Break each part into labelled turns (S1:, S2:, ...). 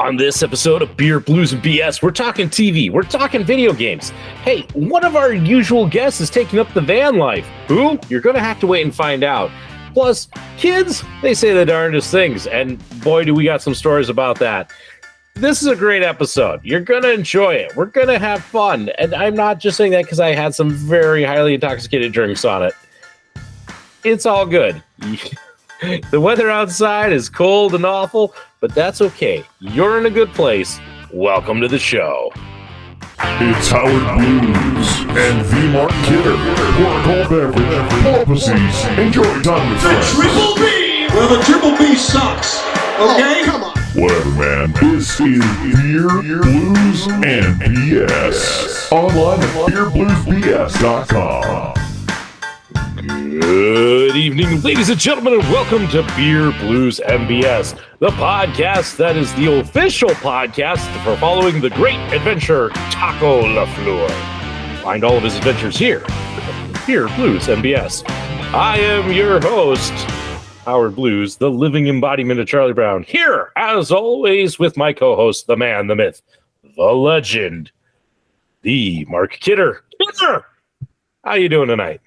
S1: On this episode of Beer, Blues, and BS, we're talking TV, we're talking video games. Hey, one of our usual guests is taking up the van life. Who? You're going to have to wait and find out. Plus, kids, they say the darndest things, and boy, do we got some stories about that. This is a great episode. You're going to enjoy it. We're going to have fun. And I'm not just saying that because I had some very highly intoxicated drinks on it. It's all good. The weather outside is cold and awful, but that's okay. You're in a good place. Welcome to the show.
S2: It's Howard Blues and V. Mark Kidder. Pour a cold beverage, pull pussies, enjoy time with friends.
S3: The Triple B! Well, the Triple B sucks. Okay? Oh, come on.
S2: Whatever, man. This is Beer, Blues, and BS. Online at beerbluesbs.com.
S1: Good evening, ladies and gentlemen, and welcome to Beer, Blues, and BS, the podcast that is the official podcast for following the great adventurer Taco LaFleur. Find all of his adventures here, Beer, Blues, and BS. I am your host, Howard Blues, the living embodiment of Charlie Brown, here, as always, with my co-host, the man, the myth, the legend, the Mark Kidder. Kidder! How you doing tonight?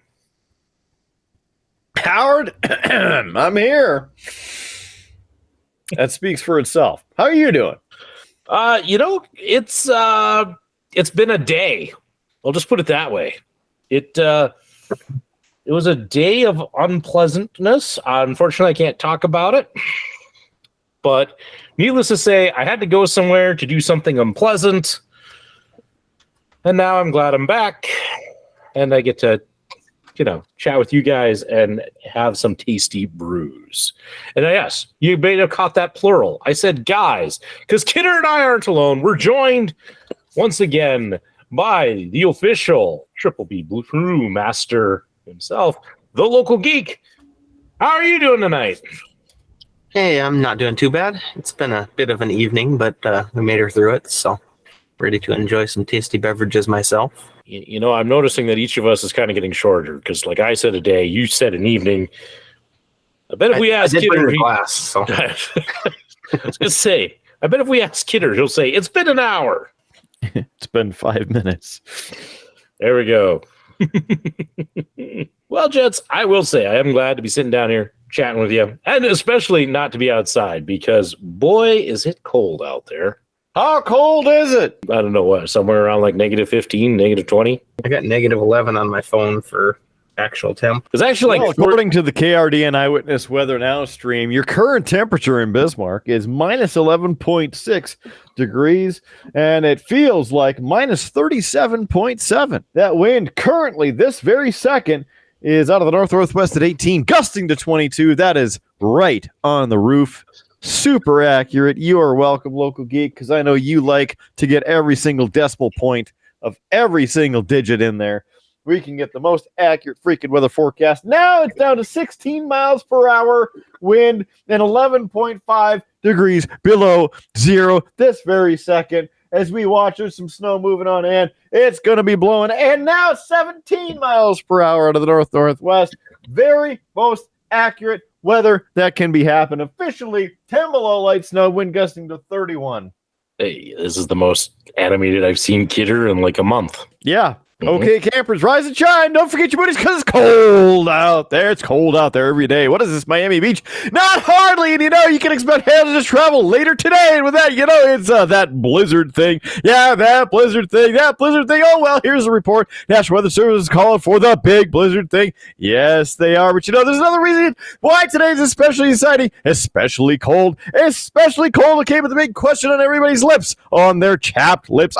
S4: Howard, I'm here. That speaks for itself. How are you doing?
S1: It's been a day. I'll just put it that way. It was a day of unpleasantness. Unfortunately, I can't talk about it. But needless to say, I had to go somewhere to do something unpleasant. And now I'm glad I'm back. And I get to chat with you guys and have some tasty brews. And yes, you may have caught that plural. I said guys, because Kidder and I aren't alone. We're joined once again by the official Triple B Brew Master himself, the LcL Geek. How are you doing tonight?
S5: Hey, I'm not doing too bad. It's been a bit of an evening, but we made her through it, so ready to enjoy some tasty beverages myself.
S1: You know, I'm noticing that each of us is kind of getting shorter because, like I said a day, you said an evening. I bet if we ask Kidder,
S5: glass, so.
S1: I was gonna say, I bet if we ask Kidder, he'll say it's been an hour.
S4: It's been 5 minutes.
S1: There we go. Well, gents, I will say I am glad to be sitting down here chatting with you, and especially not to be outside because, boy, is it cold out there.
S4: How cold is it?
S1: I don't know what, somewhere around like -15, -20.
S5: I got -11 on my phone for actual temp.
S1: It's actually
S4: according to the KRDN Eyewitness Weather Now stream, your current temperature in Bismarck is -11.6 degrees, and it feels like -37.7. That wind currently, this very second, is out of the north-northwest at 18, gusting to 22. That is right on the roof. Super accurate. You are welcome, LcL Geek, because I know you like to get every single decimal point of every single digit in there. We can get the most accurate freaking weather forecast. Now it's down to 16 miles per hour wind and 11.5 degrees below zero this very second. As we watch, there's some snow moving on, and it's going to be blowing. And now 17 miles per hour out of the north-northwest. Very most accurate weather that can be happening. Officially 10 below light snow, wind gusting to 31.
S1: Hey, this is the most animated I've seen Kidder in like a month.
S4: Yeah. Okay, campers, rise and shine. Don't forget your booties because it's cold out there. It's cold out there every day. What is this, Miami Beach? Not hardly. And you can expect hazardous travel later today. And with that, it's that blizzard thing. Yeah, that blizzard thing. Oh, well, here's the report. National Weather Service is calling for the big blizzard thing. Yes, they are. But there's another reason why today is especially exciting, especially cold. Especially cold. It came with the big question on everybody's lips. On their chapped lips.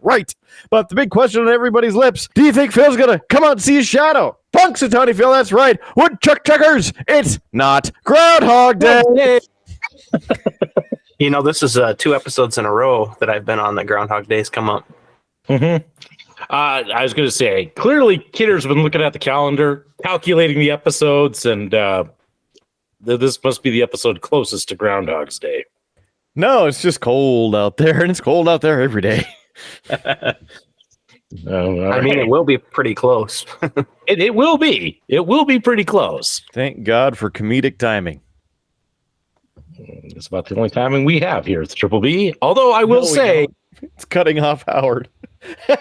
S4: Right. But the big question on everybody's lips, do you think Phil's going to come out and see his shadow? Punxsutawney Phil, that's right. Woodchuck chuckers, it's not Groundhog Day.
S5: This is 2 episodes in a row that I've been on that Groundhog Days come up.
S1: I was going to say, clearly Kidder's been looking at the calendar, calculating the episodes, and this must be the episode closest to Groundhog's Day.
S4: No, it's just cold out there, and it's cold out there every day.
S5: I mean, it will be pretty close.
S1: It will be. It will be pretty close.
S4: Thank God for comedic timing.
S1: It's about the only timing we have here at the Triple B. Although I will say,
S4: it's cutting off Howard.
S1: yeah,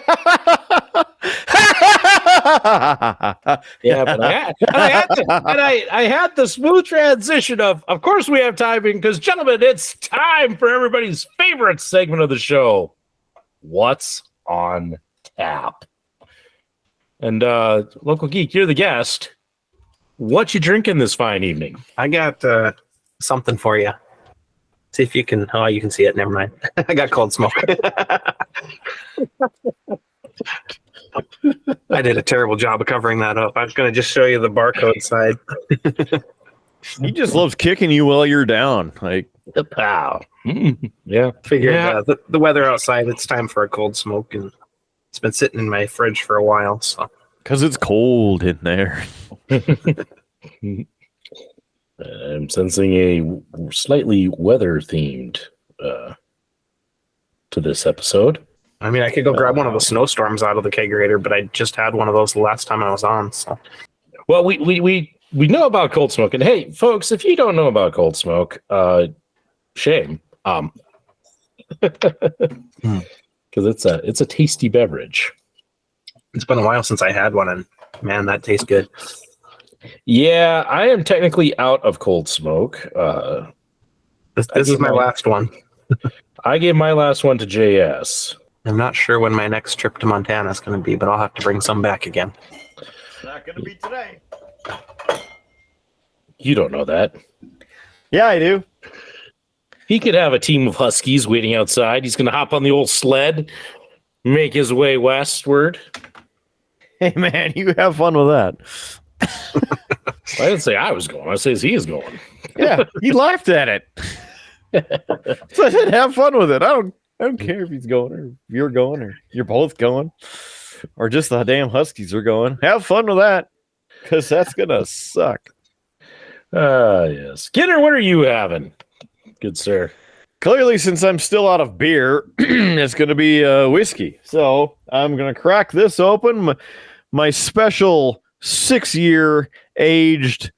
S1: but I had the smooth transition of course we have timing because, gentlemen, it's time for everybody's favorite segment of the show. What's on tap? And Local Geek, you're the guest. What you drinking this fine evening?
S5: I got something for you. See if you can. Oh, you can see it. Never mind. I got cold smoke. I did a terrible job of covering that up. I was going to just show you the barcode side.
S4: He just loves kicking you while you're down. Like
S1: The pow. Yeah.
S5: Figured the weather outside, it's time for a cold smoke, and it's been sitting in my fridge for a while. So
S4: because it's cold in there.
S1: I'm sensing a slightly weather-themed to this episode.
S5: I mean, I could go grab one of the snowstorms out of the kegerator, but I just had one of those the last time I was on. So,
S1: well, we know about cold smoke, and hey, folks, if you don't know about cold smoke, shame, because it's a tasty beverage.
S5: it's been a while since I had one, and man, that tastes good.
S1: Yeah, I am technically out of cold smoke.
S5: This is my last one.
S1: I gave my last one to JS.
S5: I'm not sure when my next trip to Montana is going to be, but I'll have to bring some back again.
S4: It's not going to be today.
S1: You don't know that.
S4: Yeah, I do.
S1: He could have a team of Huskies waiting outside. He's going to hop on the old sled, make his way westward.
S4: Hey, man, you have fun with that.
S1: I didn't say I was going. I says he is going.
S4: Yeah, he laughed at it. So I said, have fun with it. I don't care if he's going or if you're going or you're both going or just the damn Huskies are going. Have fun with that because that's going to suck.
S1: Yes. Skinner, what are you having? Good sir.
S4: Clearly, since I'm still out of beer, it's going to be whiskey. So I'm going to crack this open. My special 6-year aged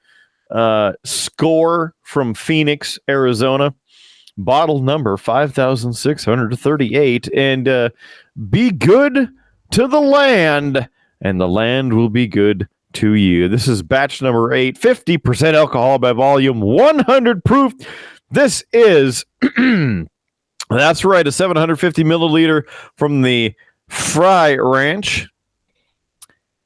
S4: score from Phoenix, Arizona. Bottle number 5,638. And be good to the land, and the land will be good to you. This is batch number 8, 50% alcohol by volume, 100 proof. This is, that's right, a 750 milliliter from the Fry Ranch.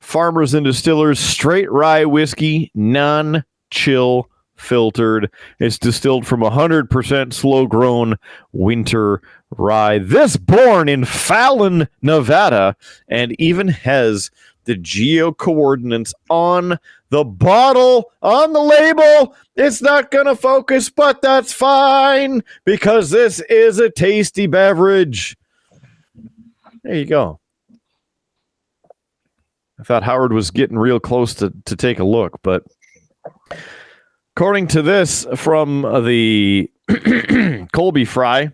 S4: Farmers and Distillers straight rye whiskey, non-chill filtered. It's distilled from 100% slow-grown winter rye. This born in Fallon, Nevada, and even has the geo coordinates on the bottle, on the label. It's not going to focus, but that's fine because this is a tasty beverage. There you go. I thought Howard was getting real close to take a look, but according to this from the Colby Fry,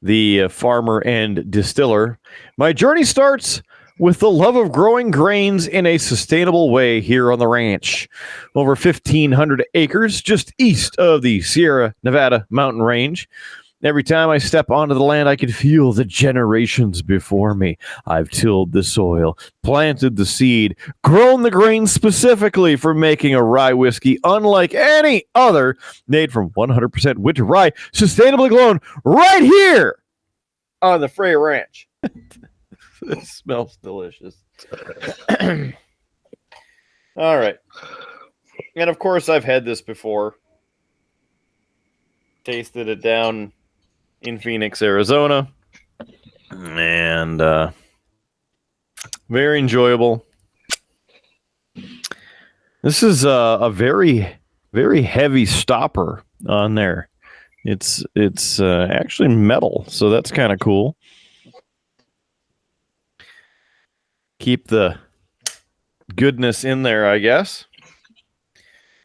S4: the farmer and distiller, my journey starts with the love of growing grains in a sustainable way here on the ranch. Over 1,500 acres just east of the Sierra Nevada mountain range. Every time I step onto the land, I can feel the generations before me. I've tilled the soil, planted the seed, grown the grain specifically for making a rye whiskey unlike any other, made from 100% winter rye, sustainably grown right here on the Frey Ranch. It smells delicious. All right. And of course, I've had this before. Tasted it down in Phoenix, Arizona. And very enjoyable. This is a very, very heavy stopper on there. It's actually metal, so that's kind of cool. Keep the goodness in there, I guess.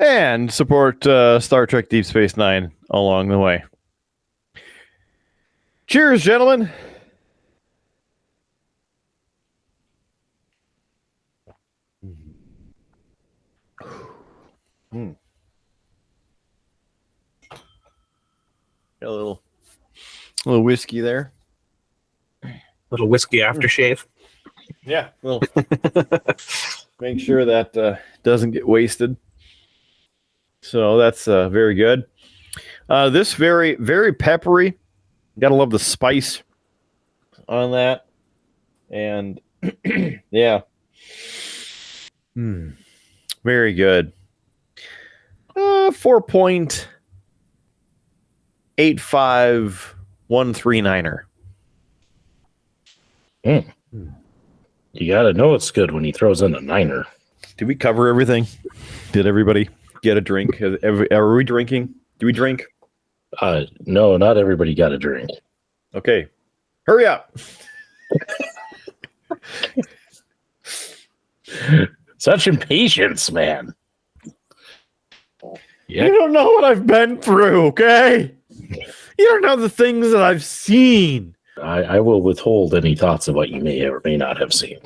S4: And support Star Trek Deep Space Nine along the way. Cheers, gentlemen. Got a little whiskey there.
S5: Little whiskey aftershave.
S4: Yeah. Well, make sure that doesn't get wasted. So that's very good. This very, very peppery. Gotta love the spice on that. And yeah. Very good. 4.85139er.
S1: You got to know it's good when he throws in a niner.
S4: Did we cover everything? Did everybody get a drink? Are we drinking? Do we drink?
S1: No, not everybody got a drink.
S4: Okay. Hurry up.
S1: Such impatience, man. Yeah.
S4: You don't know what I've been through, okay? You don't know the things that I've seen.
S1: I will withhold any thoughts of what you may or may not have seen.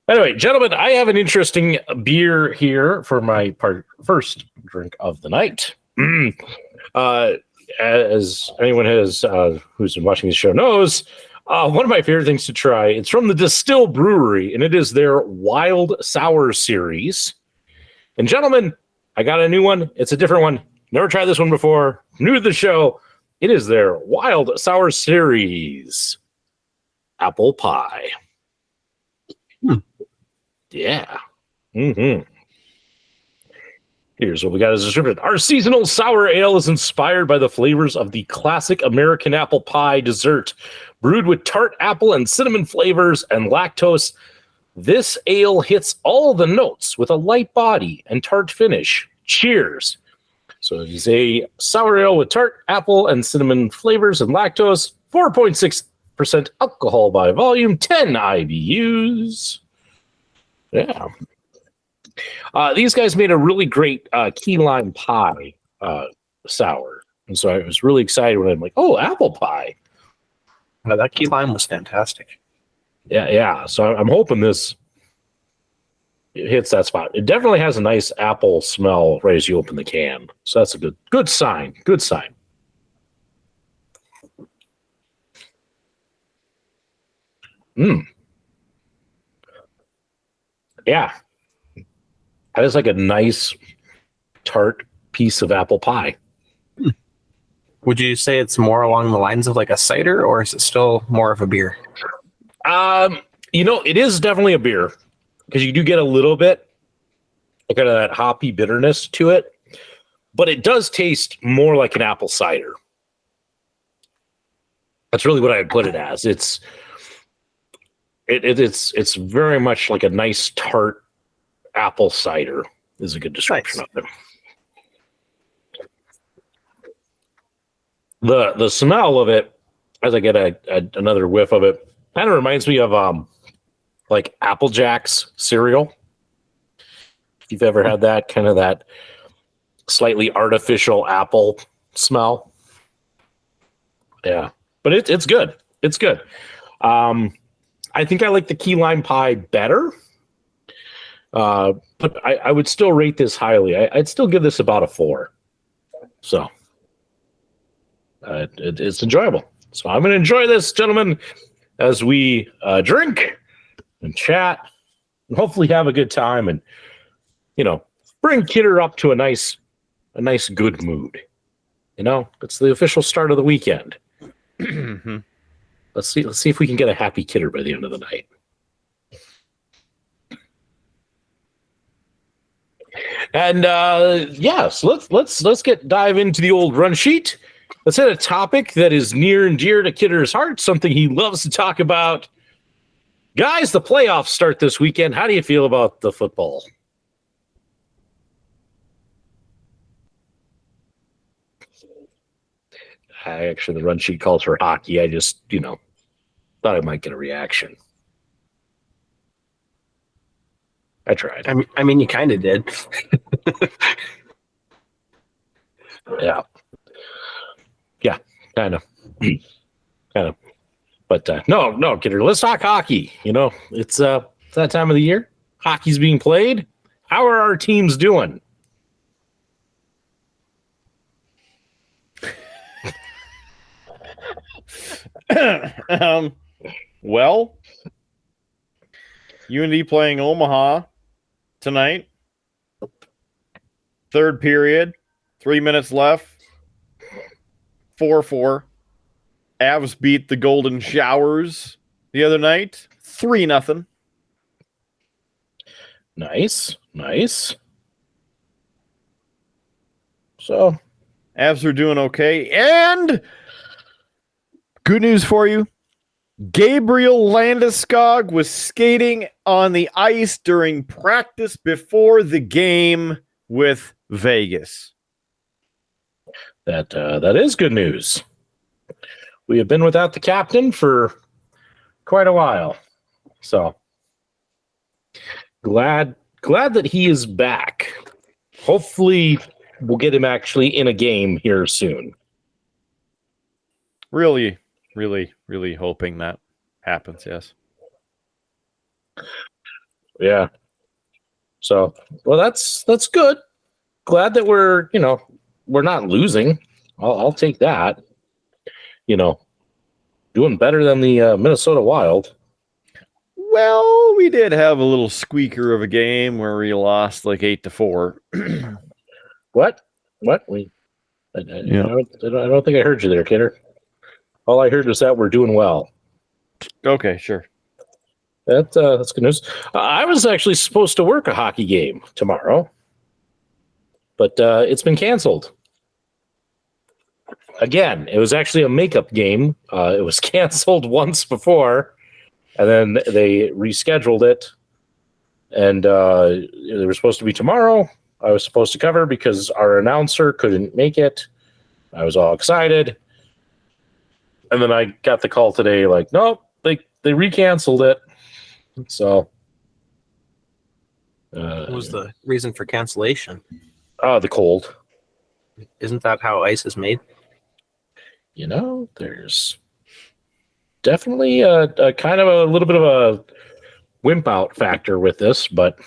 S1: Anyway, gentlemen, I have an interesting beer here for my first drink of the night. As anyone has who's been watching the show knows, one of my favorite things to try, it's from the Distill Brewery, and it is their Wild Sour series. And gentlemen, I got a new one. It's a different one. Never tried this one before. New to the show. It is their Wild Sour series. Apple pie. Yeah. Here's what we got as a description. Our seasonal sour ale is inspired by the flavors of the classic American apple pie dessert. Brewed with tart apple and cinnamon flavors and lactose, this ale hits all the notes with a light body and tart finish. Cheers. So it is a sour ale with tart, apple, and cinnamon flavors and lactose. 4.6% alcohol by volume, 10 IBUs. Yeah. These guys made a really great key lime pie sour. And so I was really excited when I'm like, oh, apple pie.
S5: That key lime was fantastic.
S1: Yeah. So I'm hoping this hits that spot. It definitely has a nice apple smell right as you open the can. So that's a good sign. Good sign. Yeah. That is like a nice tart piece of apple pie.
S5: Would you say it's more along the lines of like a cider, or is it still more of a beer?
S1: It is definitely a beer because you do get a little bit kind of that hoppy bitterness to it, but it does taste more like an apple cider. That's really what I'd put it as. It's very much like a nice tart apple cider is a good description of it. The smell of it, as I get another whiff of it, kind of reminds me of like Apple Jacks cereal. If you've ever had that, kind of that slightly artificial apple smell. Yeah, but it's good. It's good. I think I like the key lime pie better. But I would still rate this highly. I'd still give this about a 4. So it's enjoyable. So I'm going to enjoy this, gentlemen, as we drink and chat and hopefully have a good time and, bring Kidder up to a nice good mood. It's the official start of the weekend. Let's see if we can get a happy Kidder by the end of the night. And so let's dive into the old run sheet. Let's hit a topic that is near and dear to Kidder's heart, something he loves to talk about. Guys, the playoffs start this weekend. How do you feel about the football? The run sheet calls for hockey. I just, thought I might get a reaction. I tried.
S5: I mean, you kind of did.
S1: Yeah, kind of. But no, Kidder. Let's talk hockey. It's that time of the year. Hockey's being played. How are our teams doing?
S4: Well, UND playing Omaha tonight. Third period, 3 minutes left. 4-4. Avs beat the Golden Showers the other night. 3-0.
S1: Nice. So,
S4: Avs are doing okay. And good news for you. Gabriel Landeskog was skating on the ice during practice before the game with Vegas.
S1: that is good news. We have been without the captain for quite a while. So, glad that he is back. Hopefully, we'll get him actually in a game here soon.
S4: Really hoping that happens, yes.
S1: Yeah. So, well, that's good. Glad that we're not losing. I'll take that. Doing better than the Minnesota Wild.
S4: Well, we did have a little squeaker of a game where we lost like 8-4.
S1: What? I don't think I heard you there, Kidder. All I heard was that we're doing well.
S4: Okay, sure.
S1: That's good news. I was actually supposed to work a hockey game tomorrow, but it's been canceled. Again, it was actually a makeup game. It was canceled once before, and then they rescheduled it. And they were supposed to be tomorrow. I was supposed to cover because our announcer couldn't make it. I was all excited. And then I got the call today, like, nope, they recanceled it. So,
S5: What was the reason for cancellation?
S1: the cold.
S5: Isn't that how ice is made?
S1: There's definitely a kind of a little bit of a wimp out factor with this, but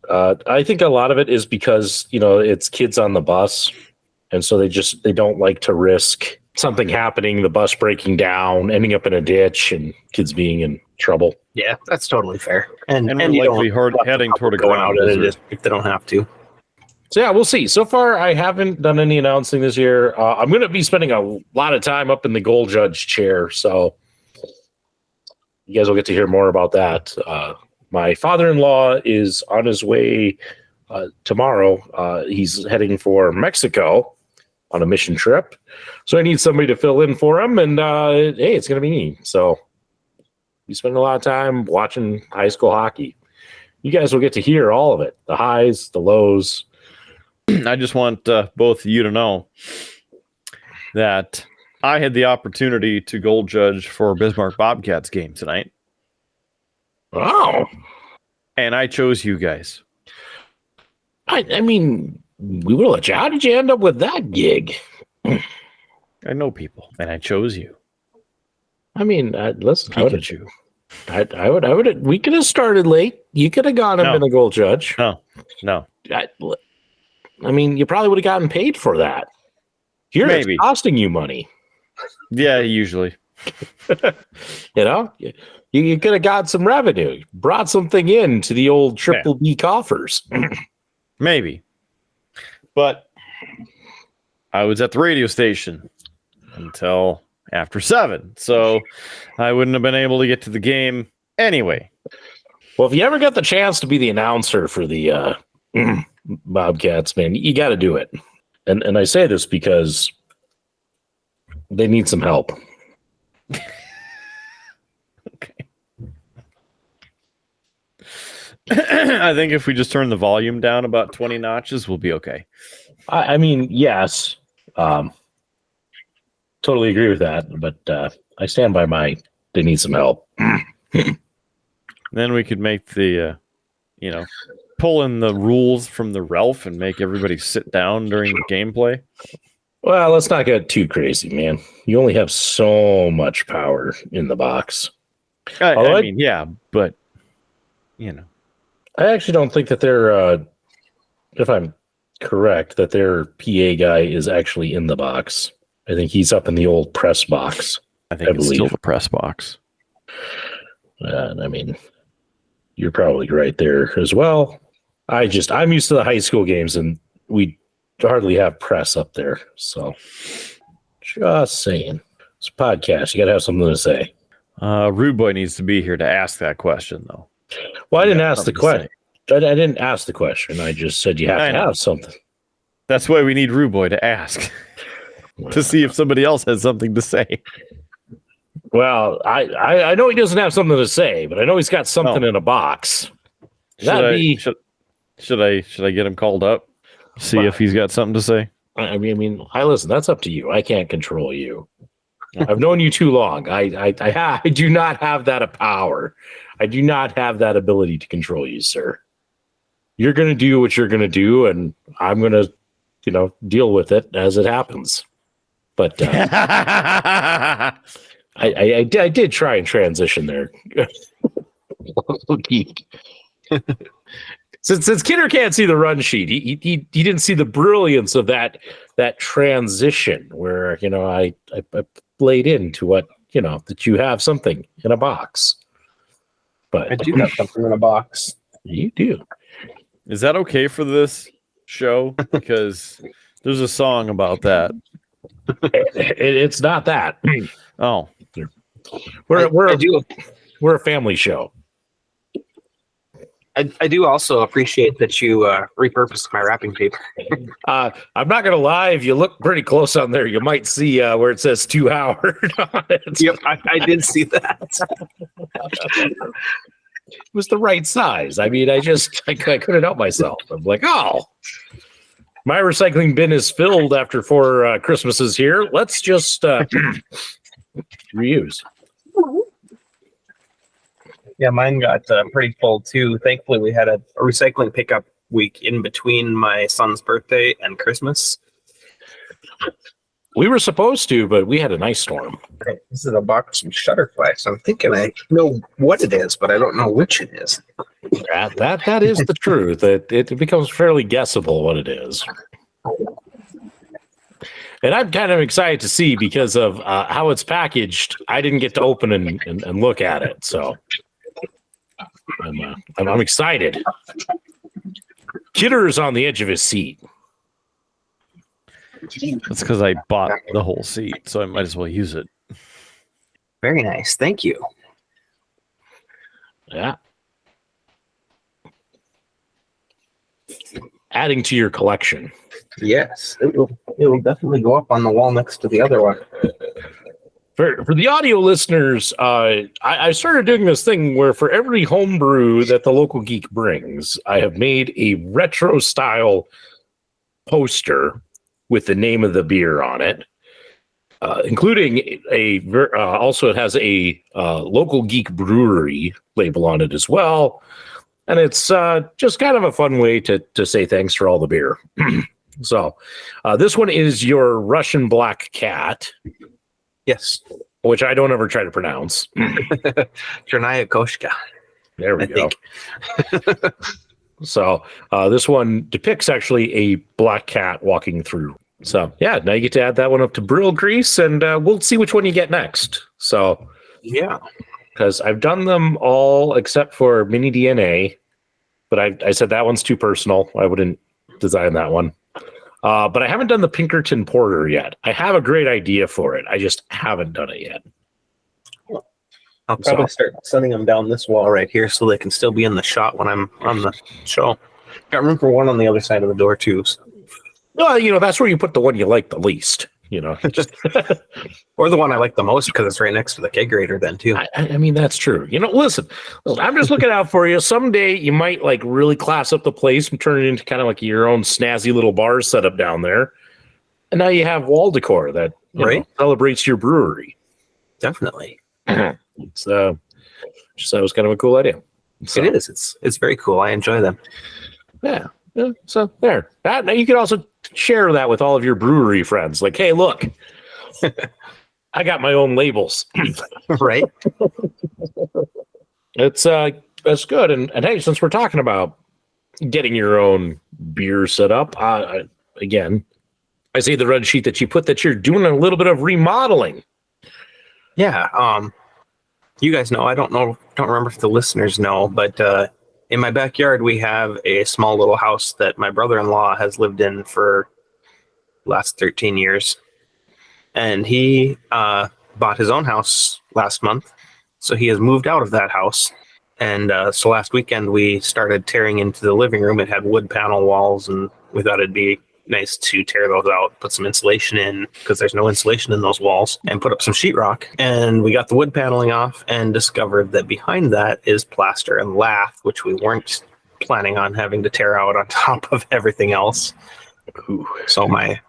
S1: I think a lot of it is because it's kids on the bus, and so they don't like to risk something happening, the bus breaking down, ending up in a ditch, and kids being in trouble.
S5: Yeah, that's totally fair. And
S4: we're
S5: you
S4: likely heading toward a
S5: going out
S4: ground
S5: in
S4: blizzard.
S5: it if they don't have to.
S1: So yeah, we'll see. So far, I haven't done any announcing this year. I'm going to be spending a lot of time up in the goal judge chair, so you guys will get to hear more about that. My father-in-law is on his way tomorrow. He's heading for Mexico on a mission trip, so I need somebody to fill in for him. And hey, it's going to be me. So we spend a lot of time watching high school hockey. You guys will get to hear all of it: the highs, the lows.
S4: I just want both of you to know that I had the opportunity to goal judge for Bismarck Bobcats game tonight.
S1: Wow.
S4: And I chose you guys.
S1: I mean, we will let you. How did you end up with that gig?
S4: I know people, and I chose you.
S1: I mean, listen,
S4: Pikachu.
S1: I would. We could have started late. You could have gone and been a goal judge.
S4: No.
S1: I mean, you probably would have gotten paid for that. Here,
S4: Maybe.
S1: It's costing you money.
S4: Yeah, usually.
S1: You could have got some revenue, brought something in to the old Triple B coffers.
S4: Maybe. But I was at the radio station until after 7, so I wouldn't have been able to get to the game anyway.
S1: Well, if you ever get the chance to be the announcer for the Bobcats, man, you got to do it. And I say this because they need some help.
S4: Okay. I think if we just turn the volume down about 20 notches, we'll be okay.
S1: I mean, yes. Totally agree with that, but I stand by they need some help.
S4: Then we could make the, pull in the rules from the Ralph and make everybody sit down during the gameplay.
S1: Well, let's not get too crazy, man. You only have so much power in the box.
S4: I mean, yeah, but,
S1: I actually don't think that they're, if I'm correct, that their PA guy is actually in the box. I think he's up in the old press box.
S4: I think
S1: I
S4: it's still
S1: believe.
S4: the press box.
S1: I mean, you're probably right there as well. I'm used to the high school games, and we hardly have press up there. So, just saying, it's a podcast. You got to have something to say.
S4: Rude Boy needs to be here to ask that question, though.
S1: Well, I
S4: You
S1: didn't
S4: got
S1: ask the
S4: something to
S1: question. I didn't ask the question. I just said you have
S4: I
S1: to
S4: know.
S1: have something.
S4: That's why we need Rude Boy to ask to see if somebody else has something to say.
S1: Well, I know he doesn't have something to say, but I know he's got something in a box.
S4: Should I get him called up? See if he's got something to say.
S1: I mean, listen. That's up to you. I can't control you. I've known you too long. I do not have that power. I do not have that ability to control you, sir. You're going to do what you're going to do, and I'm going to, deal with it as it happens. But I did try and transition there. Geek. Since Kidder can't see the run sheet, he didn't see the brilliance of that transition where I played into what that you have something in a box. But
S5: I do have something in a box.
S1: You do.
S4: Is that okay for this show? Because there's a song about that.
S1: It's not that.
S4: Oh,
S1: we're a family show.
S5: I do also appreciate that you repurposed my wrapping paper.
S1: I'm not gonna lie. If you look pretty close on there, you might see where it says "to Howard" on it.
S5: Yep, I did see that.
S1: It was the right size. I mean, I couldn't help myself. I'm like, oh, my recycling bin is filled after 4 Christmases here. Let's just reuse.
S5: Yeah, mine got pretty full too. Thankfully, we had a recycling pickup week in between my son's birthday and Christmas.
S1: We were supposed to, but we had an ice storm.
S5: Okay, this is a box from Shutterfly, so I'm thinking I know what it is, but I don't know which it is.
S1: That is the truth. It becomes fairly guessable what it is. And I'm kind of excited to see because of how it's packaged. I didn't get to open and look at it, so I'm excited. Kidder is on the edge of his seat.
S4: that's because I bought the whole seat, so I might as well use it.
S5: Very nice. Thank you.
S1: Yeah. Adding to your collection.
S5: Yes, it will definitely go up on the wall next to the other one.
S1: For the audio listeners, I started doing this thing where for every homebrew that the local geek brings, I have made a retro style poster with the name of the beer on it, including also it has a local geek brewery label on it as well. And it's just kind of a fun way to say thanks for all the beer. So this one is your Russian Black Cat.
S5: Yes.
S1: Which I don't ever try to pronounce.
S5: Chernaya Koshka.
S1: There we go. So this one depicts actually a black cat walking through. So yeah, now you get to add that one up to Brill Grease, and we'll see which one you get next. So
S5: yeah,
S1: because I've done them all except for Mini DNA, but I said that one's too personal. I wouldn't design that one. But I haven't done the Pinkerton Porter yet. I have a great idea for it. I just haven't done it yet.
S5: I'll probably start sending them down this wall right here so they can still be in the shot when I'm on the show. Got room for one on the other side of the door too. So.
S1: Well, that's where you put the one you like the least. Just
S5: or the one I like the most because it's right next to the kegerator then too.
S1: I mean, that's true. Listen, I'm just looking out for you. Someday you might really class up the place and turn it into kind of like your own snazzy little bar setup down there. And now you have wall decor that celebrates your brewery.
S5: Definitely.
S1: It's just that was kind of a cool idea. So,
S5: it is. It's very cool. I enjoy them.
S1: Yeah. So there. Now you can also share that with all of your brewery friends. Like, hey, look, I got my own labels.
S5: Right.
S1: That's good. And hey, since we're talking about getting your own beer set up, again, I see the red sheet that you put that you're doing a little bit of remodeling.
S5: Yeah. You guys know. I don't know. Don't remember if the listeners know, but in my backyard we have a small little house that my brother-in-law has lived in for the last 13 years, and he bought his own house last month, so he has moved out of that house. And so last weekend we started tearing into the living room. It had wood panel walls, and we thought it'd be nice to tear those out, put some insulation in because there's no insulation in those walls, and put up some sheetrock. And we got the wood paneling off and discovered that behind that is plaster and lath, which we weren't planning on having to tear out on top of everything else. Ooh. So my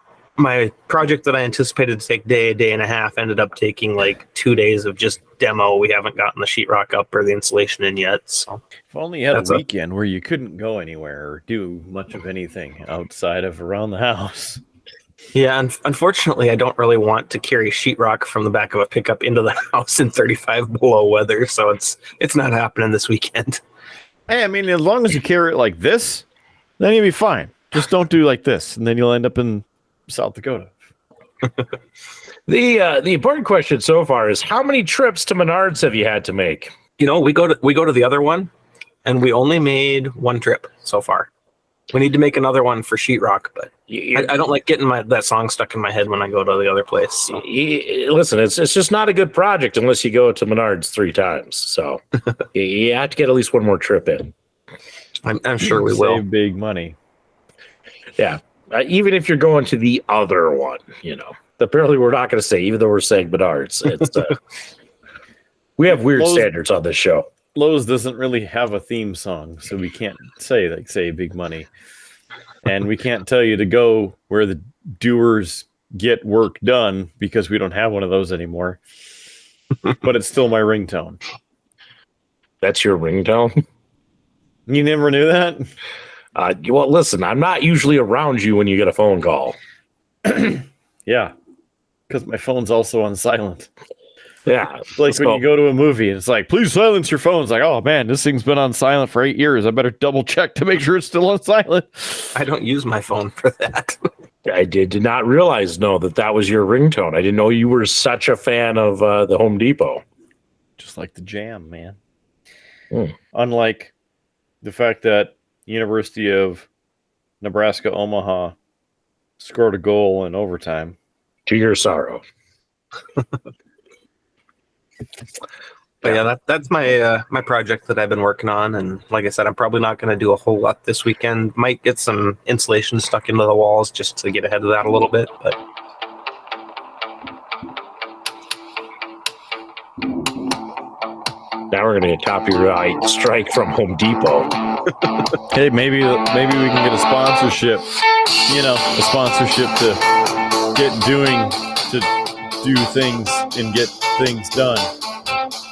S5: project that I anticipated to take day and a half ended up taking like 2 days of just demo. We haven't gotten the sheetrock up or the insulation in yet. So
S4: if only you had a weekend where you couldn't go anywhere or do much of anything outside of around the house.
S5: Yeah, unfortunately, I don't really want to carry sheetrock from the back of a pickup into the house in 35 below weather, so it's not happening this weekend.
S4: Hey, I mean, as long as you carry it like this, then you'll be fine. Just don't do like this, and then you'll end up in South Dakota.
S1: The important question so far is how many trips to Menards have you had to make?
S5: You know, we go to the other one, and we only made one trip so far. We need to make another one for sheetrock, but I don't like getting that song stuck in my head when I go to the other place. So.
S1: Listen, it's just not a good project unless you go to Menards 3 times. So you have to get at least one more trip in.
S5: I'm sure we will.
S4: Save big money.
S1: Yeah. Even if you're going to the other one, apparently we're not going to say, even though we're saying Menards. It's, we have weird standards on this show.
S4: Lowe's doesn't really have a theme song, so we can't say big money. And we can't tell you to go where the doers get work done because we don't have one of those anymore. But it's still my ringtone.
S1: That's your ringtone?
S4: You never knew that?
S1: Well, listen, I'm not usually around you when you get a phone call.
S4: Yeah, because my phone's also on silent.
S1: Yeah.
S4: Like when you go to a movie and it's like, please silence your phone. It's like, oh man, this thing's been on silent for 8 years. I better double check to make sure it's still on silent.
S5: I don't use my phone for that.
S1: I did not realize, that was your ringtone. I didn't know you were such a fan of the Home Depot.
S4: Just like the jam, man. Unlike the fact that University of Nebraska Omaha scored a goal in overtime.
S1: To your sorrow.
S5: But yeah, that's my my project that I've been working on, and like I said, I'm probably not going to do a whole lot this weekend. Might get some insulation stuck into the walls just to get ahead of that a little bit, but
S1: now we're going to get copyright strike from Home Depot.
S4: Hey, maybe we can get a sponsorship. A sponsorship to do things and get things done.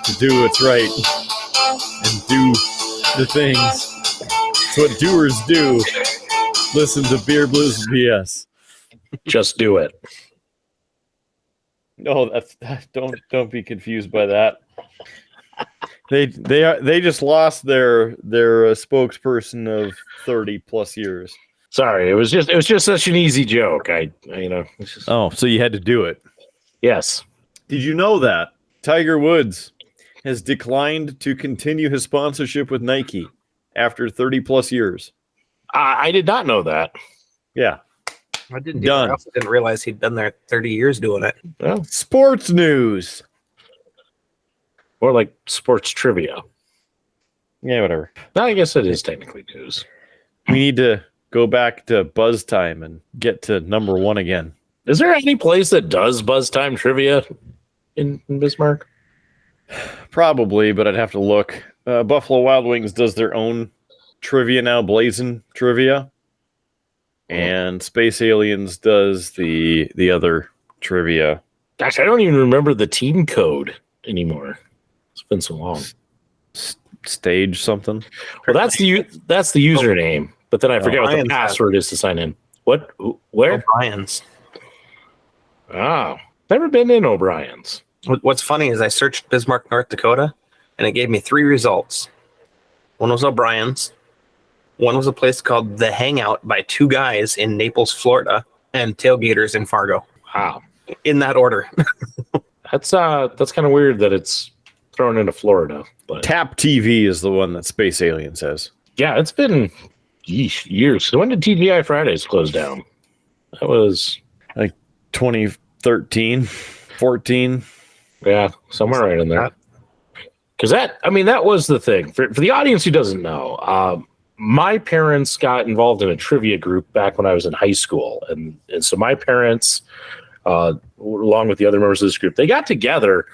S4: To do what's right and do the things. It's what doers do. Listen to Beer Blues BS.
S1: Just do it.
S4: No, don't be confused by that. They just lost their spokesperson of 30 plus years.
S1: Sorry, it was just such an easy joke.
S4: Oh, so you had to do it.
S1: Yes.
S4: Did you know that Tiger Woods has declined to continue his sponsorship with Nike after 30 plus years?
S1: I did not know that.
S4: Yeah.
S5: I didn't. I also didn't realize he'd been there 30 years doing it.
S1: Well,
S4: sports news.
S1: Or like sports trivia.
S4: Yeah, whatever.
S1: I guess it is technically news.
S4: We need to go back to buzz time and get to number 1 again.
S1: Is there any place that does buzz time trivia in Bismarck?
S4: Probably, but I'd have to look. Buffalo Wild Wings does their own trivia now, Blazin' Trivia. And Space Aliens does the other trivia.
S1: Gosh, I don't even remember the team code anymore. It's been so long.
S4: Stage something.
S1: Well, that's the username, but then I forget what the password is to sign in. What? Where?
S5: O'Brien's.
S1: Oh, never been in O'Brien's.
S5: What's funny is I searched Bismarck, North Dakota, and it gave me 3 results. One was O'Brien's. One was a place called The Hangout by 2 guys in Naples, Florida, and Tailgaters in Fargo.
S1: Wow.
S5: In that order.
S1: that's kind of weird that it's thrown into Florida. But
S4: Tap TV is the one that Space Alien says.
S1: yeah, it's been years. So when did TGI Fridays close down? That was
S4: Like 2013, 14.
S1: yeah, somewhere right in there. Because that was the thing for the audience who doesn't know. My parents got involved in a trivia group back when I was in high school, and so my parents, along with the other members of this group, they got together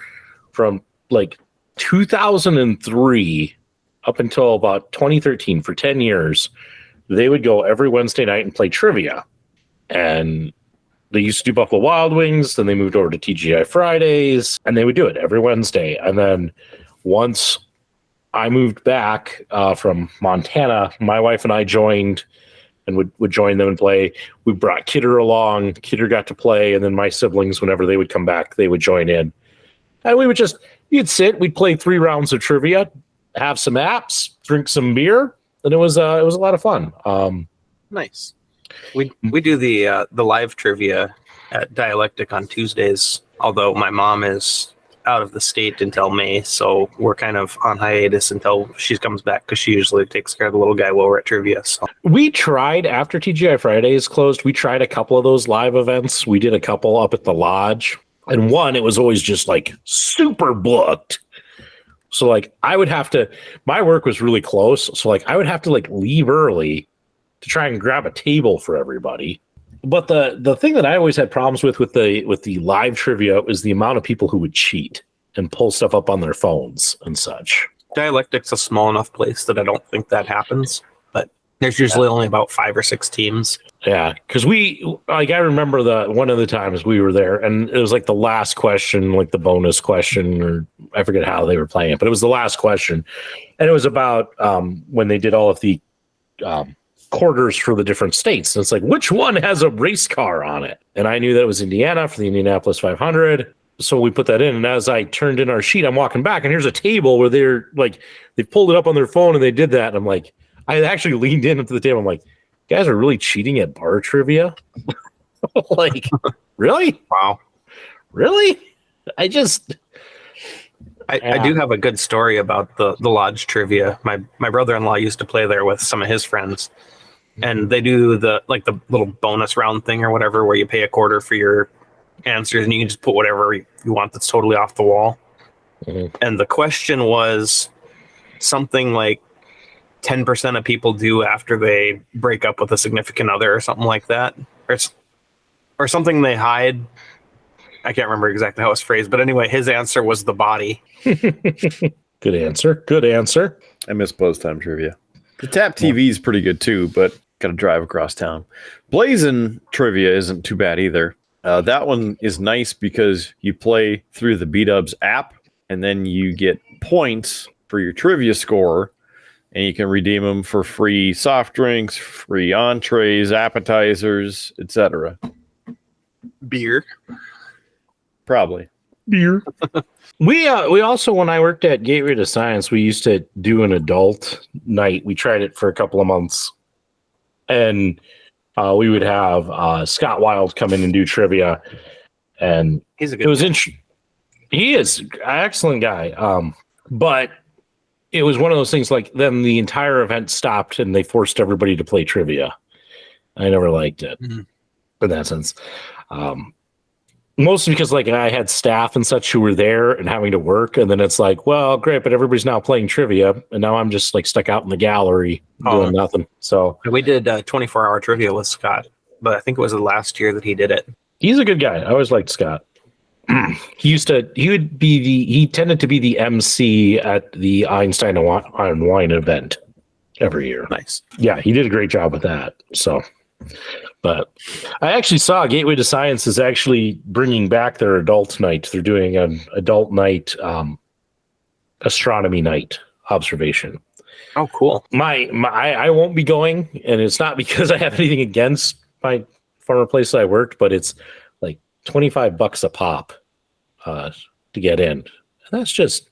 S1: from like 2003 up until about 2013 for 10 years. They would go every Wednesday night and play trivia, and they used to do Buffalo Wild Wings. Then they moved over to TGI Fridays, and they would do it every Wednesday. And then once I moved back from Montana, my wife and I joined and would join them and play. We brought Kidder along. Kidder got to play, and then my siblings, whenever they would come back, they would join in. And we would you'd sit, we'd play 3 rounds of trivia, have some apps, drink some beer, and it was a lot of fun.
S5: Nice. We do the live trivia at Dialectic on Tuesdays, although my mom is out of the state until May, so we're kind of on hiatus until she comes back because she usually takes care of the little guy while we're at trivia. So
S1: we tried, after TGI Fridays closed, we tried a couple of those live events. We did a couple up at the lodge, and one, it was always just like super booked. So like I would have to, my work was really close, so like I would have to like leave early to try and grab a table for everybody. But the thing that I always had problems with the live trivia is the amount of people who would cheat and pull stuff up on their phones and such.
S5: Dialectic's a small enough place that I don't think that happens, but there's usually only about 5 or 6 teams.
S1: Yeah, because I remember one of the times we were there, and it was like the last question, like the bonus question, or I forget how they were playing it, but it was the last question, and it was about when they did all of the quarters for the different states. And it's like, which one has a race car on it? And I knew that it was Indiana for the Indianapolis 500. So we put that in. And as I turned in our sheet, I'm walking back, and here's a table where they pulled it up on their phone and they did that. And I'm like, I actually leaned into the table. I'm like, you guys are really cheating at bar trivia? Like, really?
S5: Wow.
S1: Really?
S5: I do have a good story about the lodge trivia. My brother-in-law used to play there with some of his friends, and they do the little bonus round thing or whatever, where you pay a quarter for your answers and you can just put whatever you want that's totally off the wall. Mm-hmm. And the question was something like 10% of people do after they break up with a significant other or something like that, or something they hide. I can't remember exactly how it was phrased, but anyway, his answer was the body.
S1: Good answer. Good answer.
S4: I miss post time trivia. The Tap TV is pretty good too, but got to drive across town. Blazin' trivia isn't too bad either. That one is nice because you play through the B-Dubs app, and then you get points for your trivia score, and you can redeem them for free soft drinks, free entrees, appetizers, etc.
S5: Beer.
S4: Probably.
S1: Beer. We also, when I worked at Gateway to Science, we used to do an adult night. We tried it for a couple of months, and we would have Scott Wild come in and do trivia, and
S5: he's a good.
S1: It was interesting. He is an excellent guy, but it was one of those things. Like, then the entire event stopped, and they forced everybody to play trivia. I never liked it in that sense. Mostly because like I had staff and such who were there and having to work, and then it's like, well, great, but everybody's now playing trivia, and now I'm just like stuck out in the gallery doing nothing. So
S5: we did 24-hour trivia with Scott, but I think it was the last year that he did it.
S1: He's a good guy. I always liked Scott. He tended to be the MC at the Einstein on Wine event every year.
S5: Nice.
S1: Yeah, he did a great job with that. So. But I actually saw Gateway to Science is actually bringing back their adult night. They're doing an adult night, astronomy night observation.
S5: Oh, cool.
S1: I won't be going, and it's not because I have anything against my former place I worked, but it's like $25 a pop to get in. And that's just,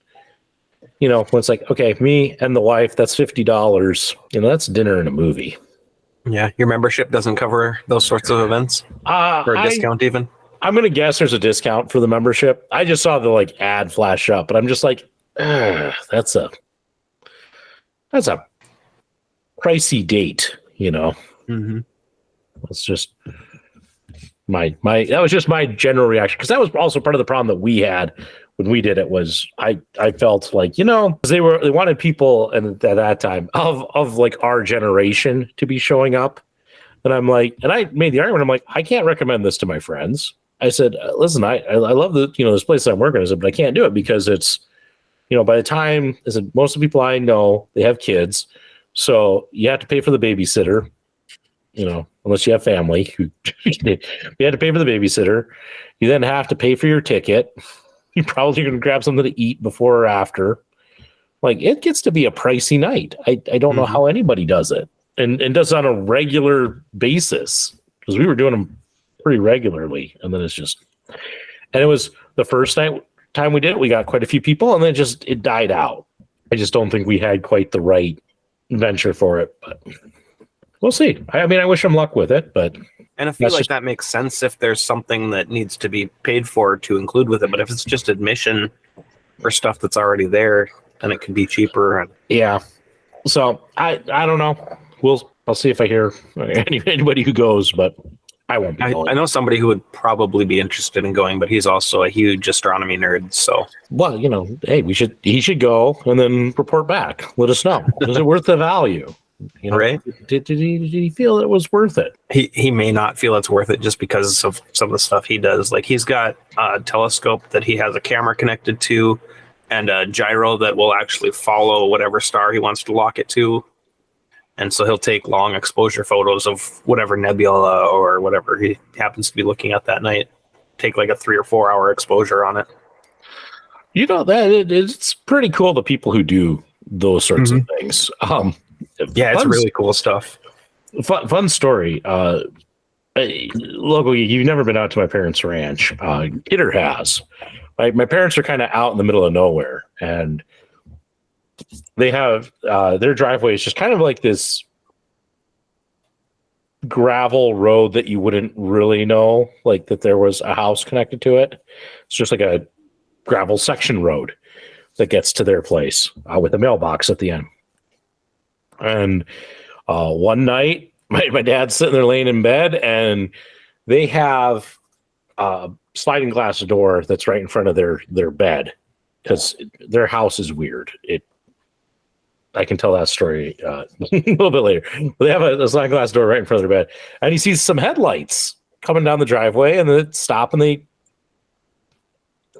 S1: when it's like, okay, me and the wife, that's $50. That's dinner and a movie.
S5: Yeah, your membership doesn't cover those sorts of events for a discount even.
S1: I'm gonna guess there's a discount for the membership. I just saw the like ad flash up, but I'm just like, that's a pricey date, you know.
S5: Mm-hmm.
S1: It's just my that was just my general reaction, because that was also part of the problem that we had when we did it. Was I felt like, you know, 'cause they wanted people, and at that time of like our generation to be showing up, and I'm like, and I made the argument, I'm like, I can't recommend this to my friends. I said, listen, I love the, you know, this place I'm working at, but I can't do it because it's, you know, by the time, I said, most of the people I know, they have kids, so you have to pay for the babysitter, you know, unless you have family. You have to pay for the babysitter. You then have to pay for your ticket. You're probably going to grab something to eat before or after. Like, it gets to be a pricey night. I don't know how anybody does it and does it on a regular basis, because we were doing them pretty regularly. And then it's just, and it was the first time we did it, we got quite a few people, and then it died out. I just don't think we had quite the right venture for it, but we'll see. I mean, I wish them luck with it, but.
S5: And I feel like that makes sense if there's something that needs to be paid for to include with it. But if it's just admission for stuff that's already there, then it can be cheaper.
S1: Yeah. So I don't know. I'll see if I hear anybody who goes, but I won't be going.
S5: I know somebody who would probably be interested in going, but he's also a huge astronomy nerd. So,
S1: well, you know, hey, he should go and then report back. Let us know. Is it worth the value? You know,
S5: right?
S1: Did he feel it was worth it?
S5: He may not feel it's worth it just because of some of the stuff he does. Like, he's got a telescope that he has a camera connected to, and a gyro that will actually follow whatever star he wants to lock it to. And so he'll take long exposure photos of whatever nebula or whatever he happens to be looking at that night. Take like a 3 or 4 hour exposure on it.
S1: You know, that it's pretty cool, the people who do those sorts of things.
S5: Yeah, it's really cool stuff.
S1: Fun story. Local, you've never been out to my parents' ranch. Kidder has. My parents are kind of out in the middle of nowhere, and they have their driveway is just kind of like this gravel road that you wouldn't really know, like that there was a house connected to it. It's just like a gravel section road that gets to their place with a mailbox at the end. And one night, my dad's sitting there laying in bed, and they have a sliding glass door that's right in front of their bed, because their house is weird. I can tell that story a little bit later. But they have a sliding glass door right in front of their bed, and he sees some headlights coming down the driveway, and they stop and they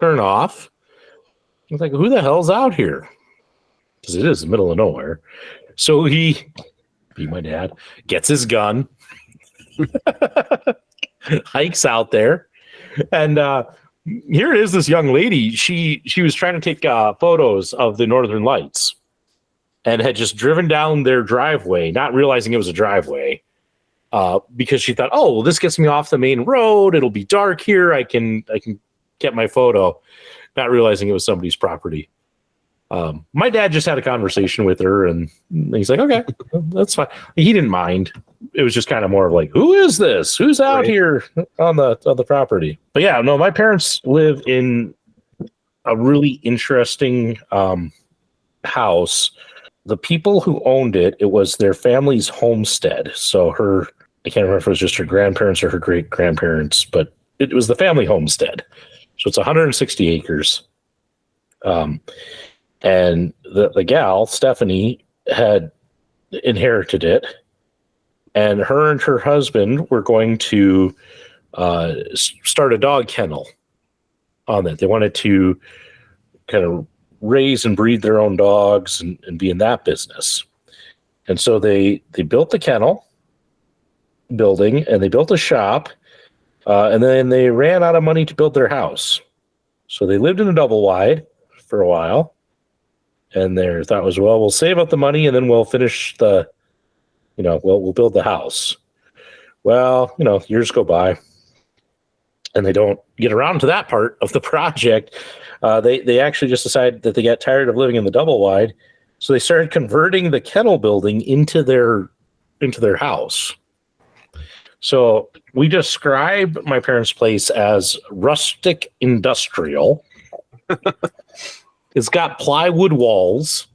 S1: turn off. He's like, "Who the hell's out here?" Because it is the middle of nowhere. So my dad, gets his gun, hikes out there, and here it is, this young lady. She was trying to take photos of the Northern Lights, and had just driven down their driveway, not realizing it was a driveway, because she thought, oh, well, this gets me off the main road. It'll be dark here. I can get my photo, not realizing it was somebody's property. My dad just had a conversation with her, and he's like, okay, that's fine. He didn't mind. It was just kind of more of like, who is this? Who's out here on the property? But yeah, no, my parents live in a really interesting house. The people who owned it, it was their family's homestead. So I can't remember if it was just her grandparents or her great grandparents, but it was the family homestead. So it's 160 acres. And the gal, Stephanie, had inherited it, and her and her husband were going to start a dog kennel on it. They wanted to kind of raise and breed their own dogs and be in that business. And so they built the kennel building, and they built a shop, and then they ran out of money to build their house. So they lived in a double wide for a while. And their thought was, well, we'll save up the money, and then we'll finish we'll build the house. Well, years go by, and they don't get around to that part of the project. They actually just decided that they got tired of living in the double wide, so they started converting the kennel building into their house. So we describe my parents' place as rustic industrial. It's got plywood walls,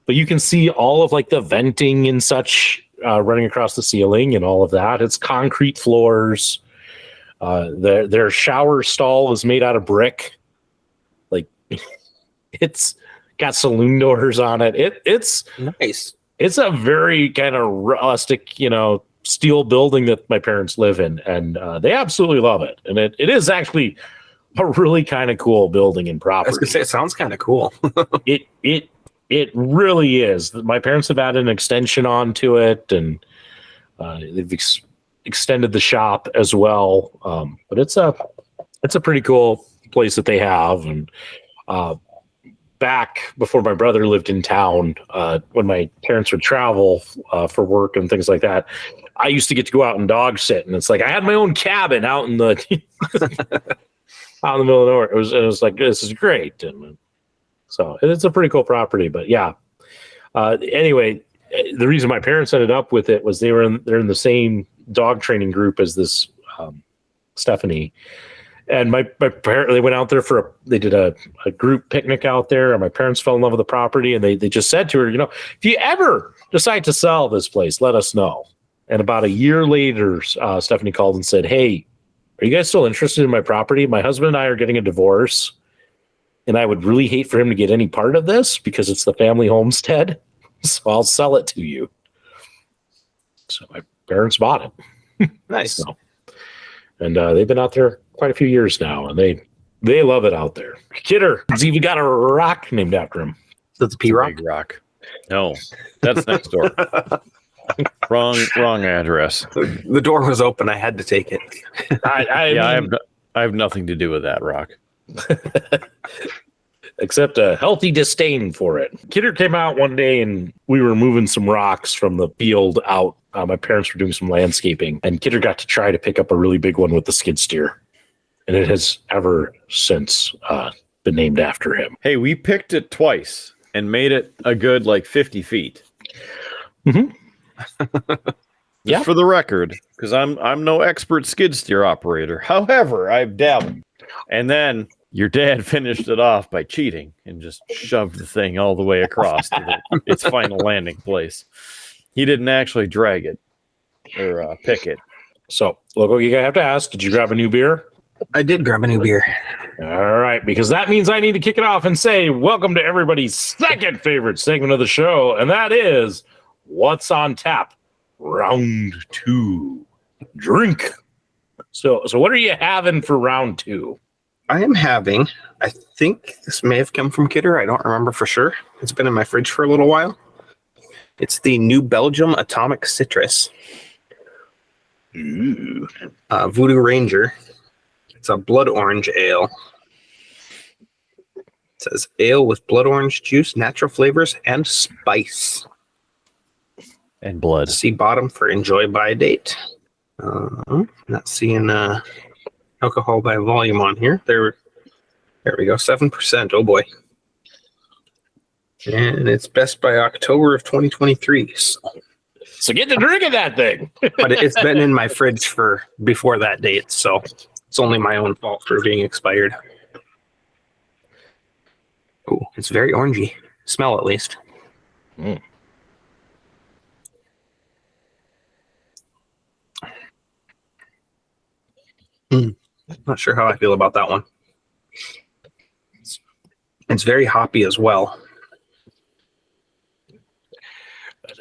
S1: but you can see all of like the venting and such running across the ceiling and all of that. It's concrete floors. Their shower stall is made out of brick. Like it's got saloon doors on it. It's
S5: Nice.
S1: It's a very kind of rustic, steel building that my parents live in, and they absolutely love it. And it is actually a really kind of cool building and
S5: I was
S1: property.
S5: gonna say it sounds kind of cool.
S1: It really is. My parents have added an extension onto it, and they've extended the shop as well. But it's a pretty cool place that they have. And back before my brother lived in town, when my parents would travel for work and things like that, I used to get to go out and dog sit, and it's like I had my own cabin out in the out in the middle of nowhere. It was like, this is great. And so it's a pretty cool property. But yeah, anyway, the reason my parents ended up with it was they're in the same dog training group as this Stephanie. And my parents, they went out there they did a group picnic out there, and my parents fell in love with the property, and they just said to her, if you ever decide to sell this place, let us know. And about a year later, Stephanie called and said, hey, are you guys still interested in my property? My husband and I are getting a divorce, and I would really hate for him to get any part of this because it's the family homestead. So I'll sell it to you. So my parents bought it.
S5: Nice.
S1: So, and they've been out there quite a few years now, and they love it out there. Kidder has even got a rock named after him.
S5: That's a P-Rock.
S4: Big Rock. No, that's next door. Wrong address.
S5: The door was open. I had to take it.
S1: I
S4: have nothing to do with that rock.
S1: Except a healthy disdain for it. Kidder came out one day, and we were moving some rocks from the field out. My parents were doing some landscaping, and Kidder got to try to pick up a really big one with the skid steer. And it has ever since been named after him.
S4: Hey, we picked it twice and made it a good 50 feet.
S1: Mm-hmm. Yeah.
S4: For the record, because I'm no expert skid steer operator. However, I've dabbled. And then your dad finished it off by cheating and just shoved the thing all the way across to its final landing place. He didn't actually drag it or pick it.
S1: So, look, you have to ask, did you grab a new beer?
S5: I did grab a new beer.
S1: All right, because that means I need to kick it off and say welcome to everybody's second favorite segment of the show, and that is What's on Tap, Round 2. Drink. So what are you having for round 2?
S5: I am having, I think this may have come from Kidder. I don't remember for sure. It's been in my fridge for a little while. It's the New Belgium Atomic Citrus.
S1: Ooh.
S5: Voodoo Ranger. It's a blood orange ale. It says ale with blood orange juice, natural flavors, and spice.
S4: And blood.
S5: See bottom for enjoy by date. Not seeing alcohol by volume on here. There we go. 7%. Oh boy. And it's best by October of 2023.
S1: So get to drinking that thing.
S5: But it's been in my fridge for before that date, so it's only my own fault for being expired. Oh, it's very orangey. Smell at least.
S1: Mm.
S5: Not sure how I feel about that one. It's very hoppy as well.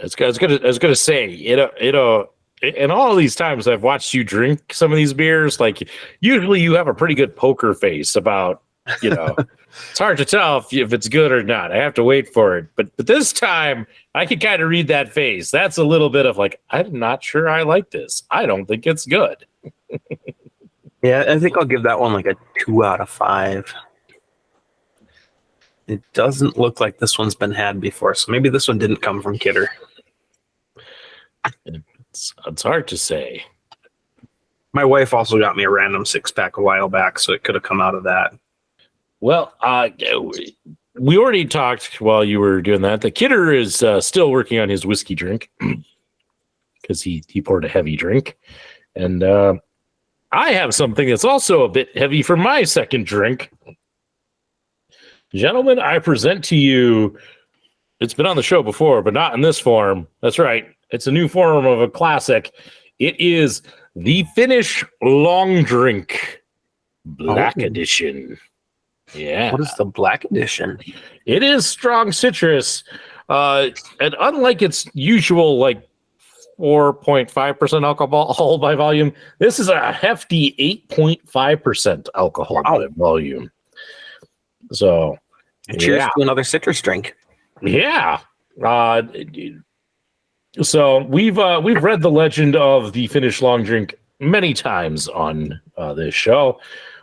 S1: I was gonna say, in all these times I've watched you drink some of these beers, like usually you have a pretty good poker face about, it's hard to tell if it's good or not. I have to wait for it. But this time I can kind of read that face. That's a little bit of like, I'm not sure I like this. I don't think it's good.
S5: Yeah, I think I'll give that one like a 2 out of 5. It doesn't look like this one's been had before, so maybe this one didn't come from Kidder.
S1: It's hard to say.
S5: My wife also got me a random 6-pack a while back, so it could have come out of that.
S1: Well, we already talked while you were doing that. The Kidder is still working on his whiskey drink because he poured a heavy drink. And I have something that's also a bit heavy for my second drink. Gentlemen, I present to you, it's been on the show before, but not in this form. That's right. It's a new form of a classic. It is the Finnish Long Drink Black Edition. Yeah.
S5: What is the Black Edition?
S1: It is strong citrus. And unlike its usual, like, 4.5% alcohol by volume, this is a hefty 8.5% alcohol by volume. So,
S5: cheers to another citrus drink.
S1: Yeah. So we've read the legend of the Finnish long drink many times on this show.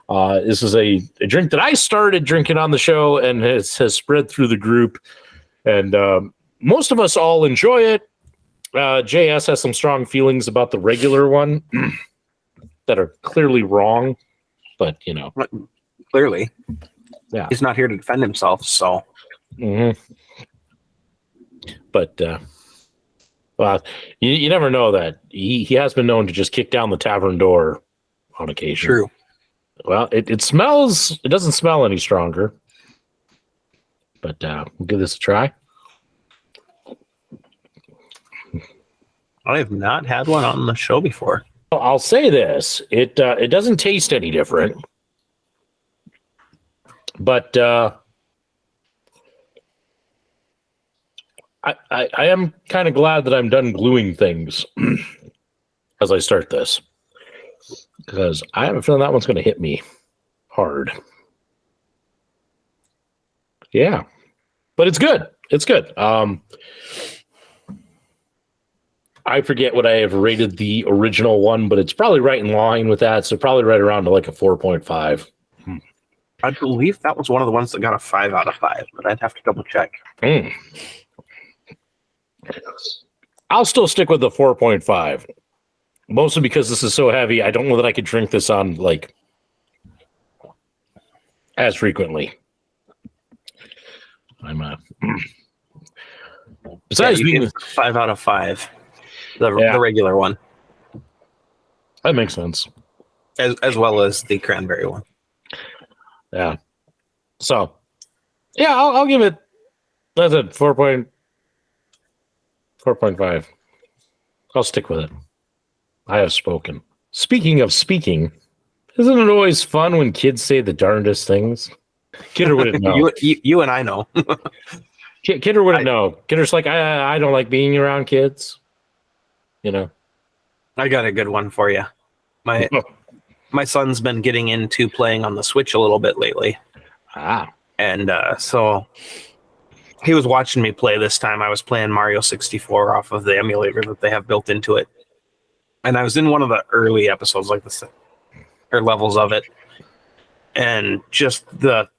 S1: This is a drink that I started drinking on the show and has spread through the group, and most of us all enjoy it. JS has some strong feelings about the regular one that are clearly wrong, but
S5: Clearly.
S1: Yeah.
S5: He's not here to defend himself, so.
S1: Mm-hmm. But you never know that. He has been known to just kick down the tavern door on occasion.
S5: True.
S1: Well, it smells, it doesn't smell any stronger. But we'll give this a try.
S5: I have not had one on the show before.
S1: I'll say this. It doesn't taste any different. But I am kind of glad that I'm done gluing things as I start this, because I have a feeling that one's going to hit me hard. Yeah, but it's good. It's good. I forget what I have rated the original one, but it's probably right in line with that. So probably right around to like a 4.5.
S5: I believe that was one of the ones that got a 5 out of 5, but I'd have to double check.
S1: I'll still stick with the 4.5, mostly because this is so heavy. I don't know that I could drink this on like as frequently. Besides being
S5: 5 out of 5, the regular one,
S1: that makes sense,
S5: as well as the cranberry one.
S1: Yeah. So, yeah, I'll give it. That's a 4.5. I'll stick with it. I have spoken. Speaking of speaking, isn't it always fun when kids say the darndest things? Kidder wouldn't know.
S5: you and I know.
S1: Kidder wouldn't know. Kidder's like, I don't like being around kids.
S5: I got a good one for you. My son's been getting into playing on the Switch a little bit lately. And so he was watching me play this time. I was playing Mario 64 off of the emulator that they have built into it. And I was in one of the early episodes, like or levels of it. And just the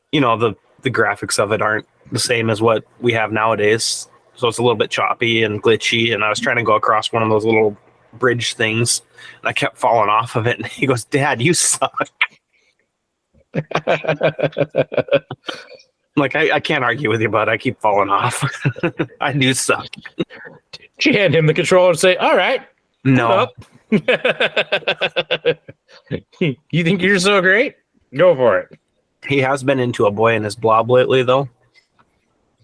S5: graphics of it aren't the same as what we have nowadays. So it's a little bit choppy and glitchy. And I was trying to go across one of those little bridge things, and I kept falling off of it. And he goes, "Dad, you suck." Like, I can't argue with you, bud. I keep falling off. I do suck.
S1: Did you hand him the controller and say, "All right"?
S5: No.
S1: You think you're so great? Go for it.
S5: He has been into A Boy and His Blob lately, though.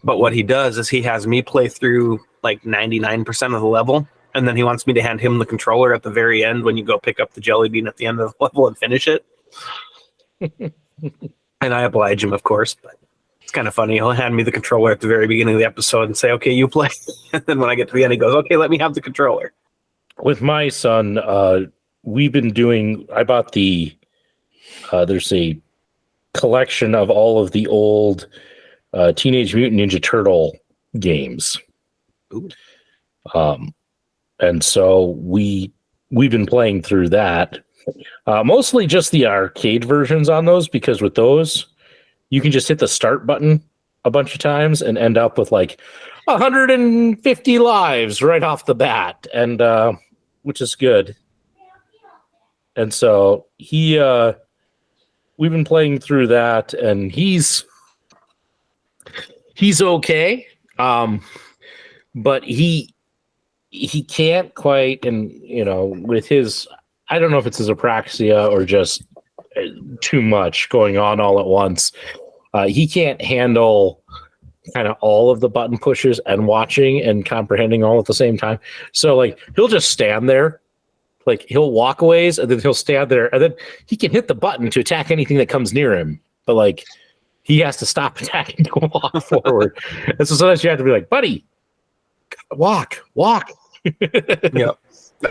S5: But what he does is he has me play through like 99% of the level, and then he wants me to hand him the controller at the very end when you go pick up the jelly bean at the end of the level and finish it. And I oblige him, of course, but it's kind of funny. He'll hand me the controller at the very beginning of the episode and say, "Okay, you play." And then when I get to the end, he goes, "Okay, let me have the controller."
S1: With my son, we've been doing, I bought there's a collection of all of the old Teenage Mutant Ninja Turtle games.
S5: Ooh.
S1: And so we've been playing through that. Mostly just the arcade versions on those, because with those, you can just hit the start button a bunch of times and end up with like 150 lives right off the bat, and which is good. And so we've been playing through that, and he's okay, but he can't quite, and with his, I don't know if it's his apraxia or just too much going on all at once. He can't handle kind of all of the button pushes and watching and comprehending all at the same time. So like he'll just stand there, like he'll walk a ways and then he'll stand there and then he can hit the button to attack anything that comes near him. But like he has to stop attacking to walk forward. And so sometimes you have to be like, buddy, walk.
S5: Yep.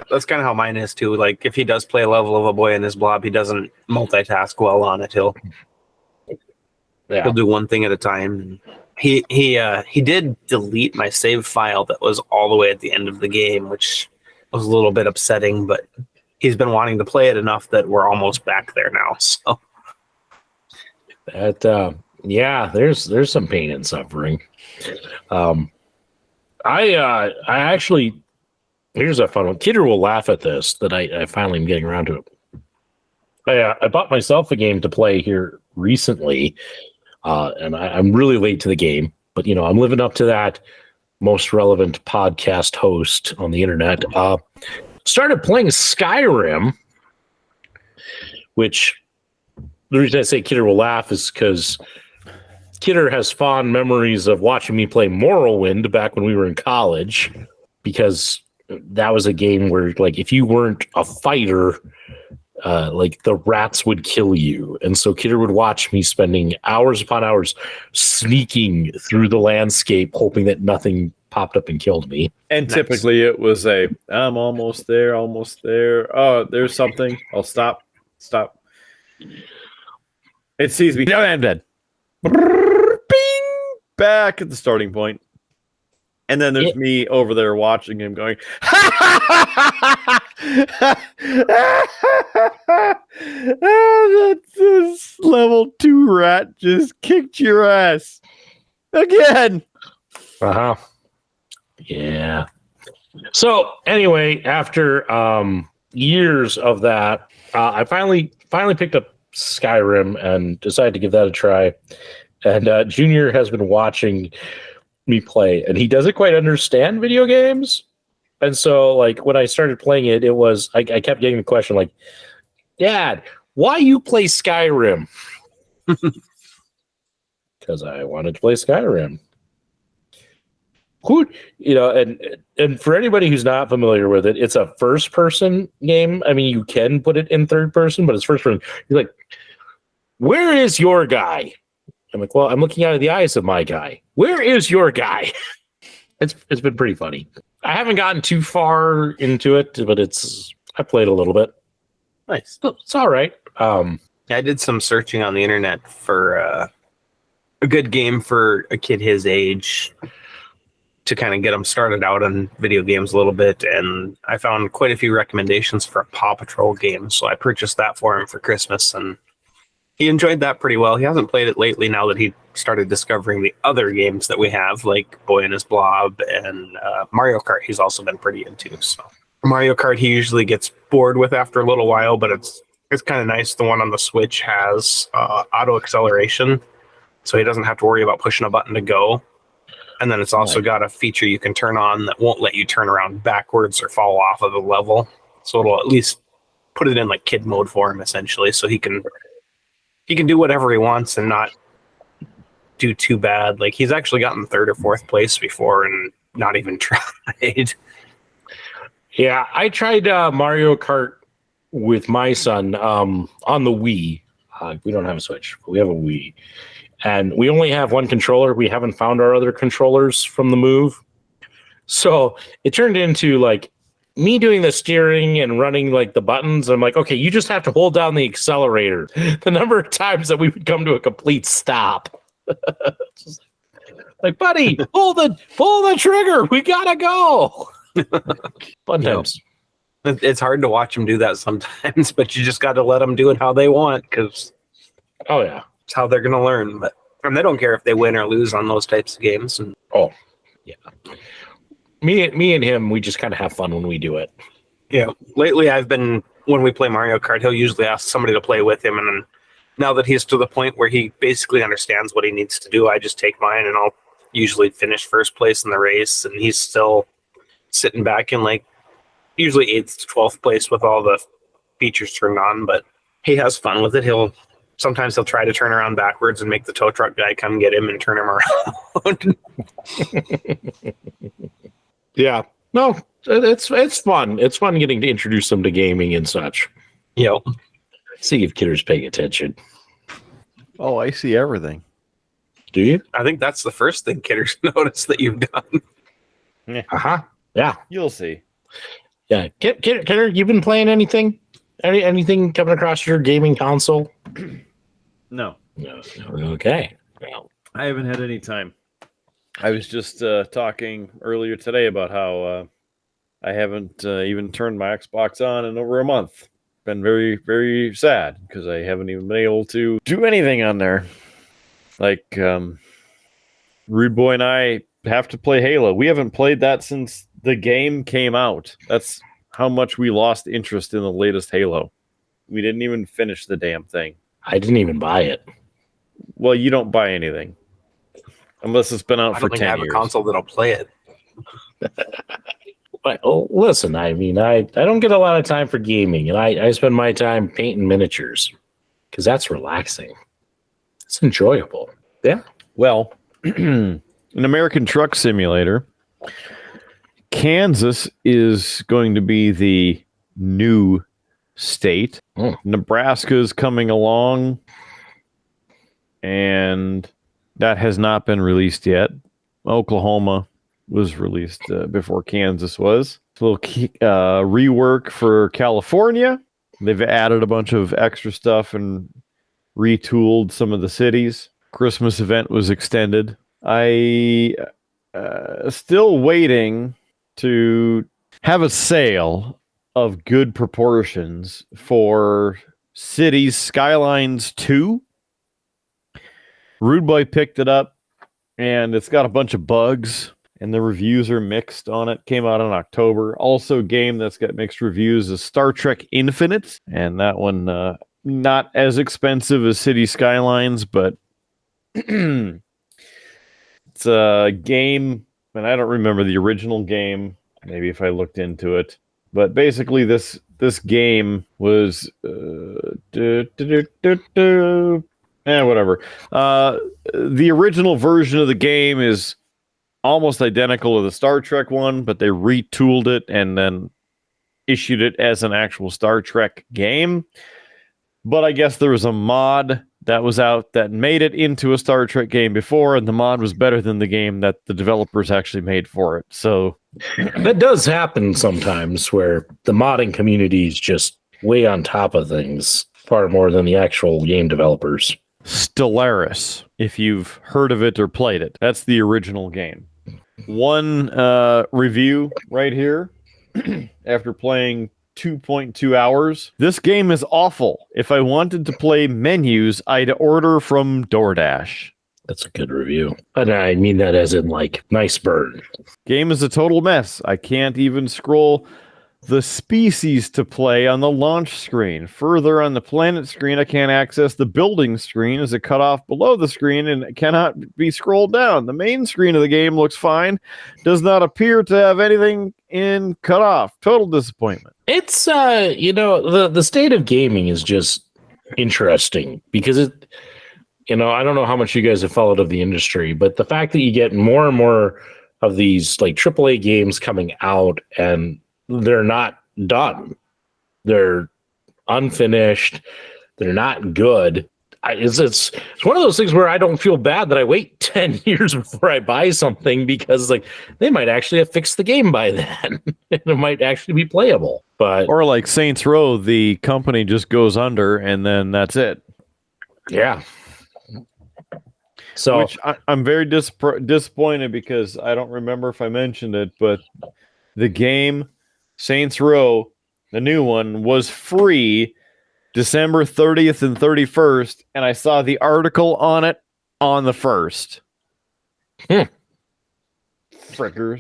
S5: That's kind of how mine is too. Like if he does play a level of a boy in his blob, he doesn't multitask well on it. He'll do one thing at a time. He did delete my save file that was all the way at the end of the game, which was a little bit upsetting, but he's been wanting to play it enough that we're almost back there now. So
S1: that there's some pain and suffering. I actually, here's a fun one. Kidder will laugh at this that I finally am getting around to it. I bought myself a game to play here recently. And I'm really late to the game, but I'm living up to that most relevant podcast host on the internet. Started playing Skyrim, which the reason I say Kidder will laugh is because Kidder has fond memories of watching me play Morrowind back when we were in college, because that was a game where, like, if you weren't a fighter, like the rats would kill you. And so Kidder would watch me spending hours upon hours sneaking through the landscape, hoping that nothing popped up and killed me.
S4: And typically it was I'm almost there. Oh, there's something. I'll stop. It sees me. No, I'm dead. Bing! Back at the starting point. And then there's me over there watching him going, this level 2 rat just kicked your ass again.
S1: Uh-huh. Yeah. So anyway, after years of that, I finally picked up Skyrim and decided to give that a try. And Junior has been watching me play, and he doesn't quite understand video games. And so, like, when I started playing it, it was I kept getting the question, like, Dad, why you play Skyrim? Because I wanted to play Skyrim. Who, and for anybody who's not familiar with it, it's a first-person game. I mean, you can put it in third person, but it's first person. You're like, where is your guy? I'm like, well, I'm looking out of the eyes of my guy. Where is your guy? It's been pretty funny. I haven't gotten too far into it, but I played a little bit.
S5: Nice.
S1: It's all right.
S5: I did some searching on the internet for a good game for a kid his age to kind of get him started out on video games a little bit, and I found quite a few recommendations for a Paw Patrol game, so I purchased that for him for Christmas, and he enjoyed that pretty well. He hasn't played it lately now that he started discovering the other games that we have, like Boy and His Blob and Mario Kart. He's also been pretty into. So Mario Kart he usually gets bored with after a little while, but it's kind of nice. The one on the Switch has auto acceleration, so he doesn't have to worry about pushing a button to go. And then it's also got a feature you can turn on that won't let you turn around backwards or fall off of the level. So it'll at least put it in like kid mode for him, essentially, so he can do whatever he wants and not do too bad. Like, he's actually gotten third or fourth place before and not even tried.
S1: Yeah, I tried Mario Kart with my son on the Wii. We don't have a Switch, but we have a Wii. And we only have one controller. We haven't found our other controllers from the move. So it turned into like me doing the steering and running like the buttons. I'm like, okay, you just have to hold down the accelerator. The number of times that we would come to a complete stop. Like, buddy, pull the trigger. We gotta go. Fun times.
S5: It's hard to watch them do that sometimes, but you just got to let them do it how they want, because it's how they're gonna learn. And they don't care if they win or lose on those types of games. And
S1: me and him, we just kind of have fun when we do it.
S5: Yeah. Lately, when we play Mario Kart, he'll usually ask somebody to play with him, and then now that he's to the point where he basically understands what he needs to do, I just take mine and I'll usually finish first place in the race, and he's still sitting back in like usually 8th to 12th place with all the features turned on, but he has fun with it. Sometimes he'll try to turn around backwards and make the tow truck guy come get him and turn him around.
S1: Yeah. No, it's fun. It's fun getting to introduce them to gaming and such.
S5: Yep.
S1: See if Kidder's paying attention.
S4: Oh, I see everything.
S1: Do you?
S5: I think that's the first thing Kidder's noticed that you've done.
S1: Uh-huh. Yeah.
S4: You'll see.
S1: Yeah. Kidder, you've been playing anything? Anything coming across your gaming console?
S4: No.
S1: No. Okay. Well,
S4: I haven't had any time. I was just talking earlier today about how I haven't even turned my Xbox on in over a month. Been very, very sad because I haven't even been able to do anything on there. Like, Rude Boy and I have to play Halo. We haven't played that since the game came out. That's how much we lost interest in the latest Halo. We didn't even finish the damn thing.
S1: I didn't even buy it.
S4: Well, you don't buy anything. Unless it's been out for 10 years.
S5: I have a console that'll play it.
S1: Well, listen, I mean, I don't get a lot of time for gaming, and I spend my time painting miniatures because that's relaxing. It's enjoyable. Yeah.
S4: Well, an American Truck Simulator, Kansas is going to be the new state. Nebraska is coming along, and that has not been released yet. Oklahoma was released before Kansas was. A little rework for California. They've added a bunch of extra stuff and retooled some of the cities. Christmas event was extended. I still waiting to have a sale of good proportions for Cities Skylines 2. Rude Boy picked it up, and it's got a bunch of bugs, and the reviews are mixed on it. Came out in October. Also, a game that's got mixed reviews is Star Trek Infinite, and that one not as expensive as City Skylines, but it's a game, and I don't remember the original game. Maybe if I looked into it. But basically, this game was whatever. The original version of the game is almost identical to the Star Trek one, but they retooled it and then issued it as an actual Star Trek game. But I guess there was a mod that was out that made it into a Star Trek game before, and the mod was better than the game that the developers actually made for it. So
S1: that does happen sometimes where the modding community is just way on top of things far more than the actual game developers.
S4: Stellaris, if you've heard of it or played it. That's the original game. One review right here after playing 2.2 hours. This game is awful. If I wanted to play menus, I'd order from DoorDash.
S1: That's a good review. And I mean that as in like nice burn.
S4: Game is a total mess. I can't even scroll the species to play on the launch screen. Further on the planet screen, I can't access the building screen as it cut off below the screen and it cannot be scrolled down. The main screen of the game looks fine. Does not appear to have anything in cut off. Total disappointment.
S1: It's the state of gaming is just interesting because it, I don't know how much you guys have followed of the industry, but the fact that you get more and more of these like AAA games coming out and they're not done. They're unfinished. They're not good. It's one of those things where I don't feel bad that I wait 10 years before I buy something because like they might actually have fixed the game by then. It might actually be playable. But
S4: or like Saints Row, the company just goes under and then that's it.
S1: Yeah. So
S4: which I'm very disappointed because I don't remember if I mentioned it, but the game Saints Row, the new one, was free December 30th and 31st, and I saw the article on it on the 1st. Frickers.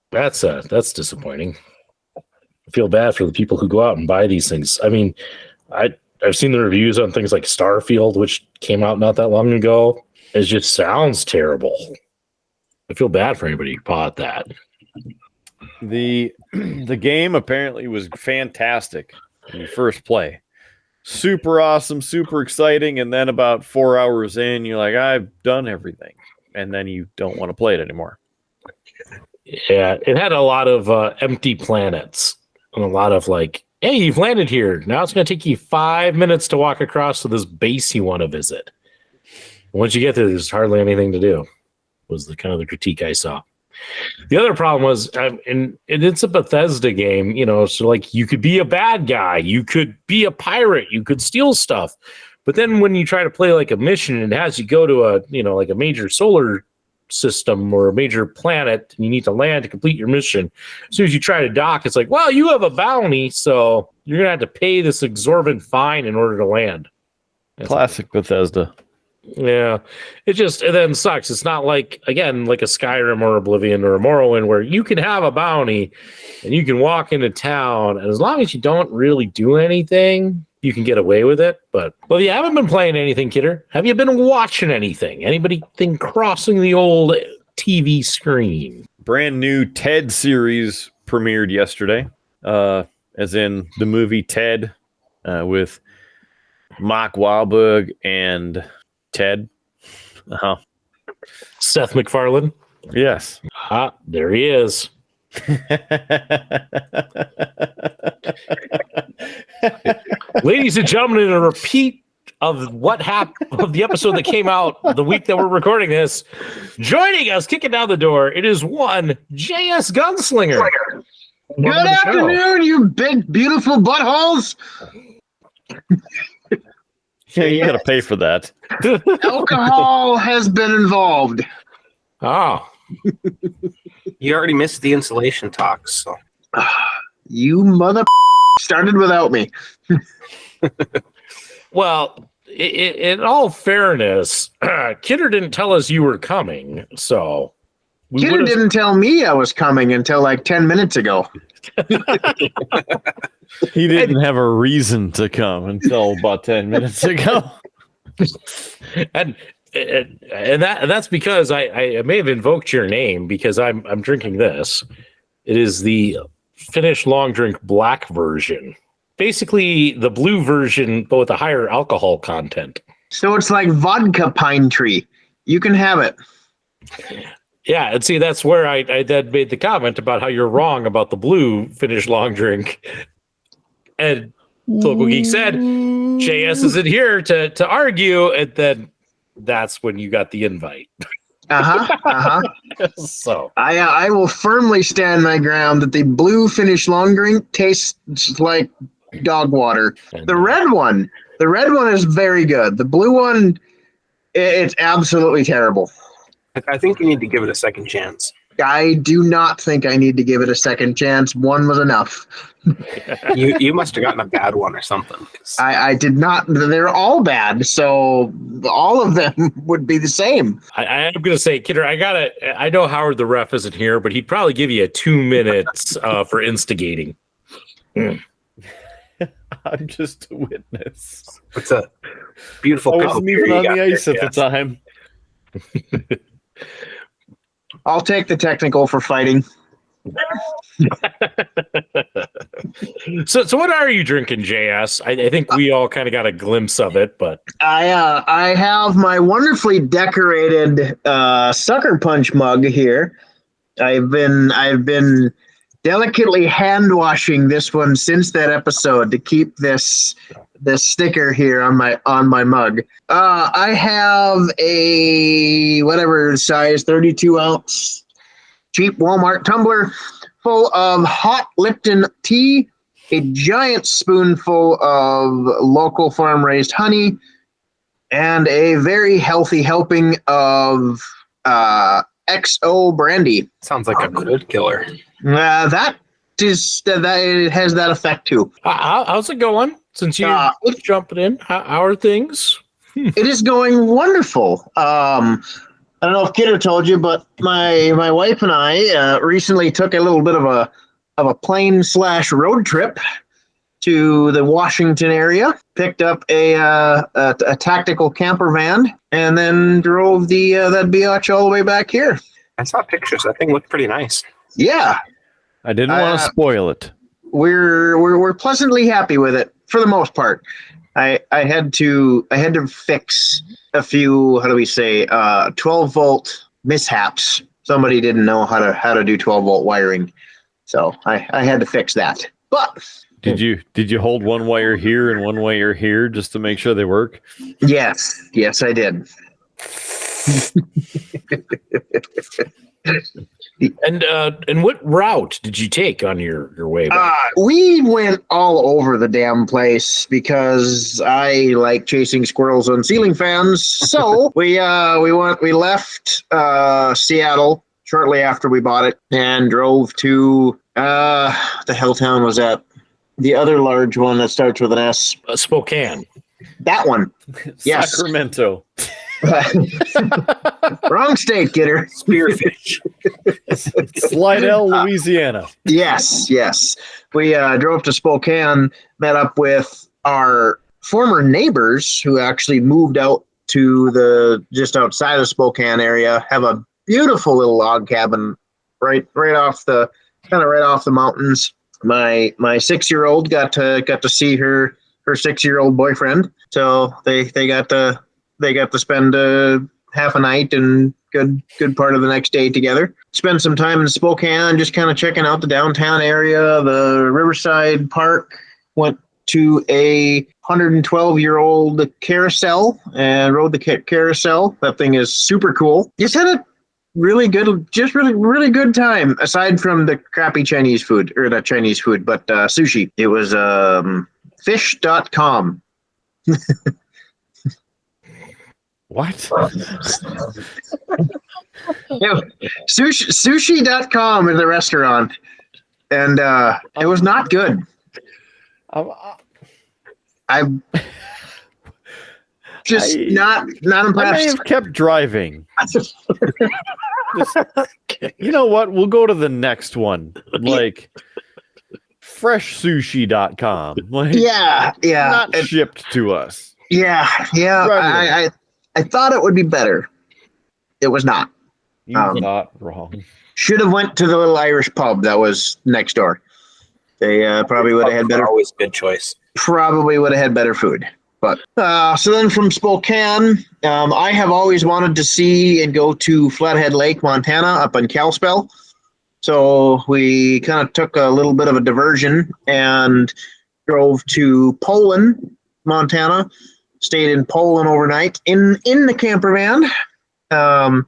S1: That's disappointing. I feel bad for the people who go out and buy these things. I mean, I've seen the reviews on things like Starfield, which came out not that long ago. It just sounds terrible. I feel bad for anybody who bought that.
S4: The game apparently was fantastic. when you first play. Super awesome, super exciting, and then about 4 hours in, you're like, I've done everything, and then you don't want to play it anymore.
S1: Yeah, it had a lot of empty planets and a lot of like, hey, you've landed here. Now it's going to take you 5 minutes to walk across to this base you want to visit. Once you get there, there's hardly anything to do. Was the kind of the critique I saw. The other problem was, and it's a Bethesda game, so like you could be a bad guy, you could be a pirate, you could steal stuff, but then when you try to play like a mission, it has you go to a like a major solar system or a major planet, and you need to land to complete your mission. As soon as you try to dock, it's like, well, you have a bounty, so you're gonna have to pay this exorbitant fine in order to land.
S4: Classic Bethesda.
S1: Yeah, it then sucks. It's not like, again, like a Skyrim or Oblivion or a Morrowind where you can have a bounty and you can walk into town, and as long as you don't really do anything, you can get away with it. But well, you haven't been playing anything, Kidder. Have you been watching anything? Anything crossing the old TV screen?
S4: Brand new Ted series premiered yesterday, as in the movie Ted, with Mark Wahlberg and Ted.
S1: Seth MacFarlane.
S4: Yes.
S1: There he is. Ladies and gentlemen, in a repeat of what happened of the episode that came out the week that we're recording this, joining us, kicking down the door, it is one JS Gunslinger.
S6: Good afternoon, you big beautiful buttholes.
S4: Yeah, you got to pay for that.
S6: Alcohol has been involved.
S1: Oh.
S5: You already missed the insulation talks. So.
S6: You mother started without me.
S1: Well, in all fairness, Kidder didn't tell us you were coming, so...
S6: Kidder didn't tell me I was coming until like 10 minutes ago.
S4: He didn't have a reason to come until about 10 minutes ago.
S1: and that's because I may have invoked your name because I'm drinking this. It is the Finnish long drink black version. Basically the blue version, but with a higher alcohol content.
S6: So it's like vodka pine tree. You can have it.
S1: Yeah, and see, that's where I then made the comment about how you're wrong about the blue Finnish long drink. And Local Geek said, JS isn't here to argue, and then that's when you got the invite. So
S6: I will firmly stand my ground that the blue Finnish long drink tastes like dog water. The red one is very good. The blue one, it's absolutely terrible.
S5: I think you need to give it a second chance.
S6: I do not think I need to give it a second chance. One was enough.
S5: You must have gotten a bad one or something.
S6: I did not. They're all bad, so all of them would be the same.
S1: I am going to say, Kidder, I know Howard the ref isn't here, but he'd probably give you 2 minutes for instigating.
S4: I'm just a witness.
S5: It's a beautiful
S4: I wasn't even on the ice at the time.
S6: I'll take the technical for fighting.
S1: So what are you drinking, JS? I think we all kind of got a glimpse of it, but
S6: I have my wonderfully decorated Sucker Punch mug here. I've been delicately hand washing this one since that episode to keep this sticker here on my mug. I have a whatever size 32 ounce cheap Walmart tumbler full of hot Lipton tea, a giant spoonful of local farm raised honey, and a very healthy helping of XO brandy.
S5: Sounds like a cold killer.
S6: That it has that effect too.
S1: How's it going? Since you're jumping in, how are things?
S6: It is going wonderful. I don't know if Kidder told you, but my wife and I recently took a little bit of a plane/road trip to the Washington area. Picked up a tactical camper van and then drove that biatch all the way back here.
S5: I saw pictures. That thing looked pretty nice.
S6: Yeah.
S4: I didn't want to spoil it.
S6: we're pleasantly happy with it for the most part. I had to fix a few, how do we say, 12 volt mishaps. Somebody didn't know how to do 12 volt wiring, so I had to fix that. But
S4: did you hold one wire here and one wire here just to make sure they work?
S6: yes, I did.
S1: And what route did you take on your way back?
S6: We went all over the damn place because I like chasing squirrels on ceiling fans. So we left Seattle shortly after we bought it and drove to the hell town was that? The other large one that starts with an S.
S1: Spokane.
S6: That one. Yes.
S4: Sacramento.
S6: Wrong state, kidder.
S5: Spearfish.
S4: Slidell, Louisiana.
S6: Yes. We drove to Spokane, met up with our former neighbors who actually moved out to the just outside of Spokane area. Have a beautiful little log cabin right off the mountains. My 6-year-old got to see her 6-year-old boyfriend, so they got to spend half a night and good part of the next day together. Spend some time in Spokane, just kind of checking out the downtown area, the Riverside Park. Went to a 112-year-old carousel and rode the carousel. That thing is super cool. Just had a really good time, aside from the crappy Chinese food, or not Chinese food, but sushi. It was fish.com.
S4: What?
S6: Yeah, sushi.com is the restaurant, and it was not good. I'm just not impressed.
S4: I may have kept driving. You know what? We'll go to the next one. Like freshsushi.com. Like,
S6: yeah.
S4: Not shipped to us.
S6: Yeah. I thought it would be better. It was not.
S4: You thought wrong.
S6: Should have went to the little Irish pub that was next door. They probably would have had better.
S5: Always good choice.
S6: Probably would have had better food. But so then from Spokane, I have always wanted to see and go to Flathead Lake, Montana, up in Kalispell. So we kind of took a little bit of a diversion and drove to Poland, Montana. Stayed in Poland overnight in the camper van. Got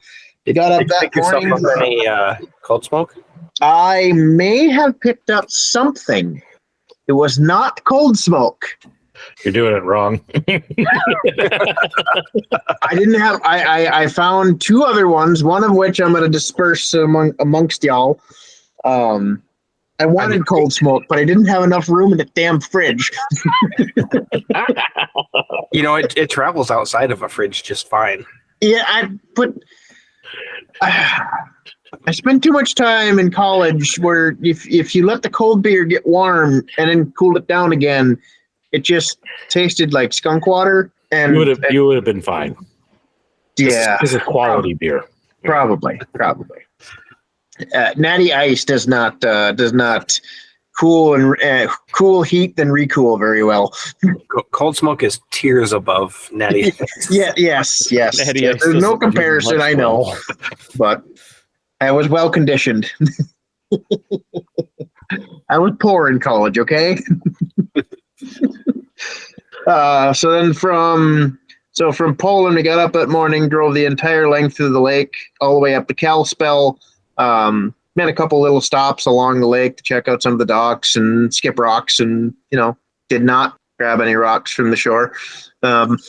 S6: up that morning.
S5: Yourself up any cold smoke?
S6: I may have picked up something. It was not cold smoke.
S1: You're doing it wrong.
S6: I didn't have. I found 2 other ones. One of which I'm going to disperse amongst y'all. I wanted cold smoke, but I didn't have enough room in the damn fridge.
S5: You know, it travels outside of a fridge just fine.
S6: Yeah, I spent too much time in college where if you let the cold beer get warm and then cool it down again, it just tasted like skunk water. And
S1: you would have been fine.
S6: Yeah,
S1: this is quality beer.
S6: Probably. Natty Ice does not cool and cool heat then recool very well.
S5: Cold smoke is tiers above Natty.
S6: Yes.
S4: Natty Ice
S6: There's no comparison, I know, but I was well conditioned. I was poor in college, okay? So then from Poland, we got up that morning, drove the entire length of the lake, all the way up to Kalispell. Made a couple little stops along the lake to check out some of the docks and skip rocks, and did not grab any rocks from the shore.
S1: I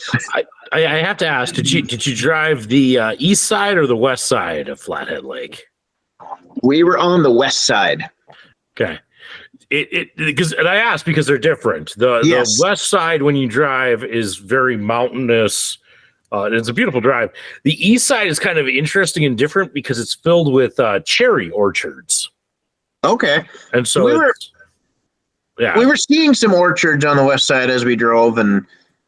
S1: have to ask, did you drive the east side or the west side of Flathead Lake?
S6: We were on the west side.
S1: Okay. And I asked because they're different. The west side, when you drive, is very mountainous. It's a beautiful drive. The east side is kind of interesting and different because it's filled with cherry orchards.
S6: Okay.
S1: And so
S6: we were seeing some orchards on the west side as we drove, and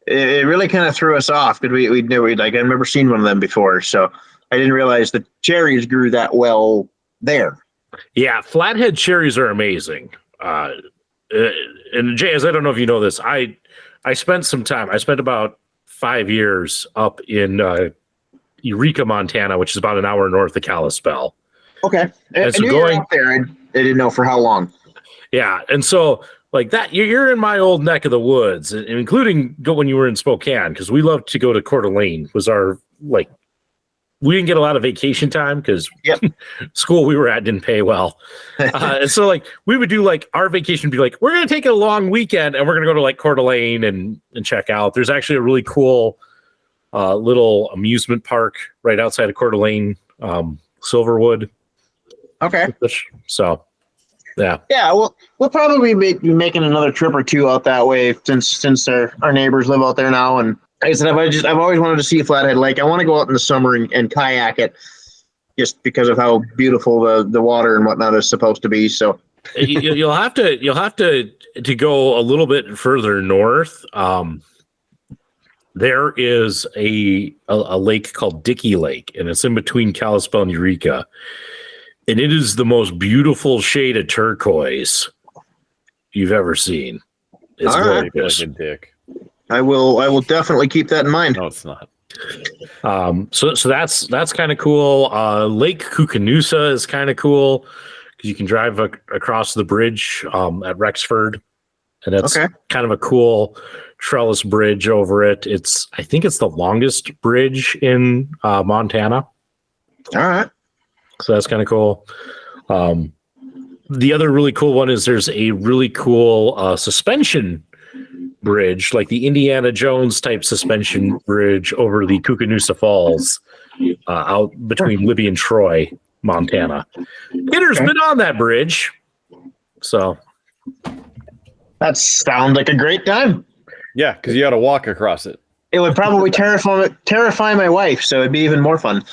S6: it really kind of threw us off because I'd never seen one of them before. So I didn't realize the cherries grew that well there.
S1: Yeah, Flathead cherries are amazing. and JS, I don't know if you know this. I spent some time. I spent about 5 years up in Eureka, Montana, which is about an hour north of Kalispell.
S6: Okay.
S1: And so
S6: you were up there. I didn't know for how long.
S1: Yeah, and so like that, you're in my old neck of the woods, including when you were in Spokane, because we loved to go to Coeur d'Alene. Was our like. We didn't get a lot of vacation time because school we were at didn't pay well. And so like we would do like our vacation would be like, we're going to take a long weekend and we're going to go to like Coeur d'Alene and check out. There's actually a really cool little amusement park right outside of Coeur d'Alene, Silverwood.
S6: Okay.
S1: So, yeah.
S6: Yeah, well, we'll probably be making another trip or two out that way since our neighbors live out there now. And like I said, I've always wanted to see Flathead Lake. I want to go out in the summer and kayak it, just because of how beautiful the water and whatnot is supposed to be. So
S1: you'll have to go a little bit further north. There is a lake called Dickey Lake, and it's in between Kalispell and Eureka, and it is the most beautiful shade of turquoise you've ever seen. It's gorgeous.
S4: Like a dick.
S6: I will definitely keep that in mind.
S4: No, it's not.
S1: So that's kind of cool. Lake Koocanusa is kind of cool because you can drive across the bridge at Rexford, and that's kind of a cool trellis bridge over it. I think it's the longest bridge in Montana.
S6: All right.
S1: So that's kind of cool. The other really cool one is there's a really cool suspension bridge, like the Indiana Jones type suspension bridge over the Koocanusa Falls out between Libby and Troy, Montana. Hitter's been on that bridge. So
S6: that sounds like a great time.
S4: Yeah, because you got to walk across it.
S6: It would probably terrify my wife, so it'd be even more fun.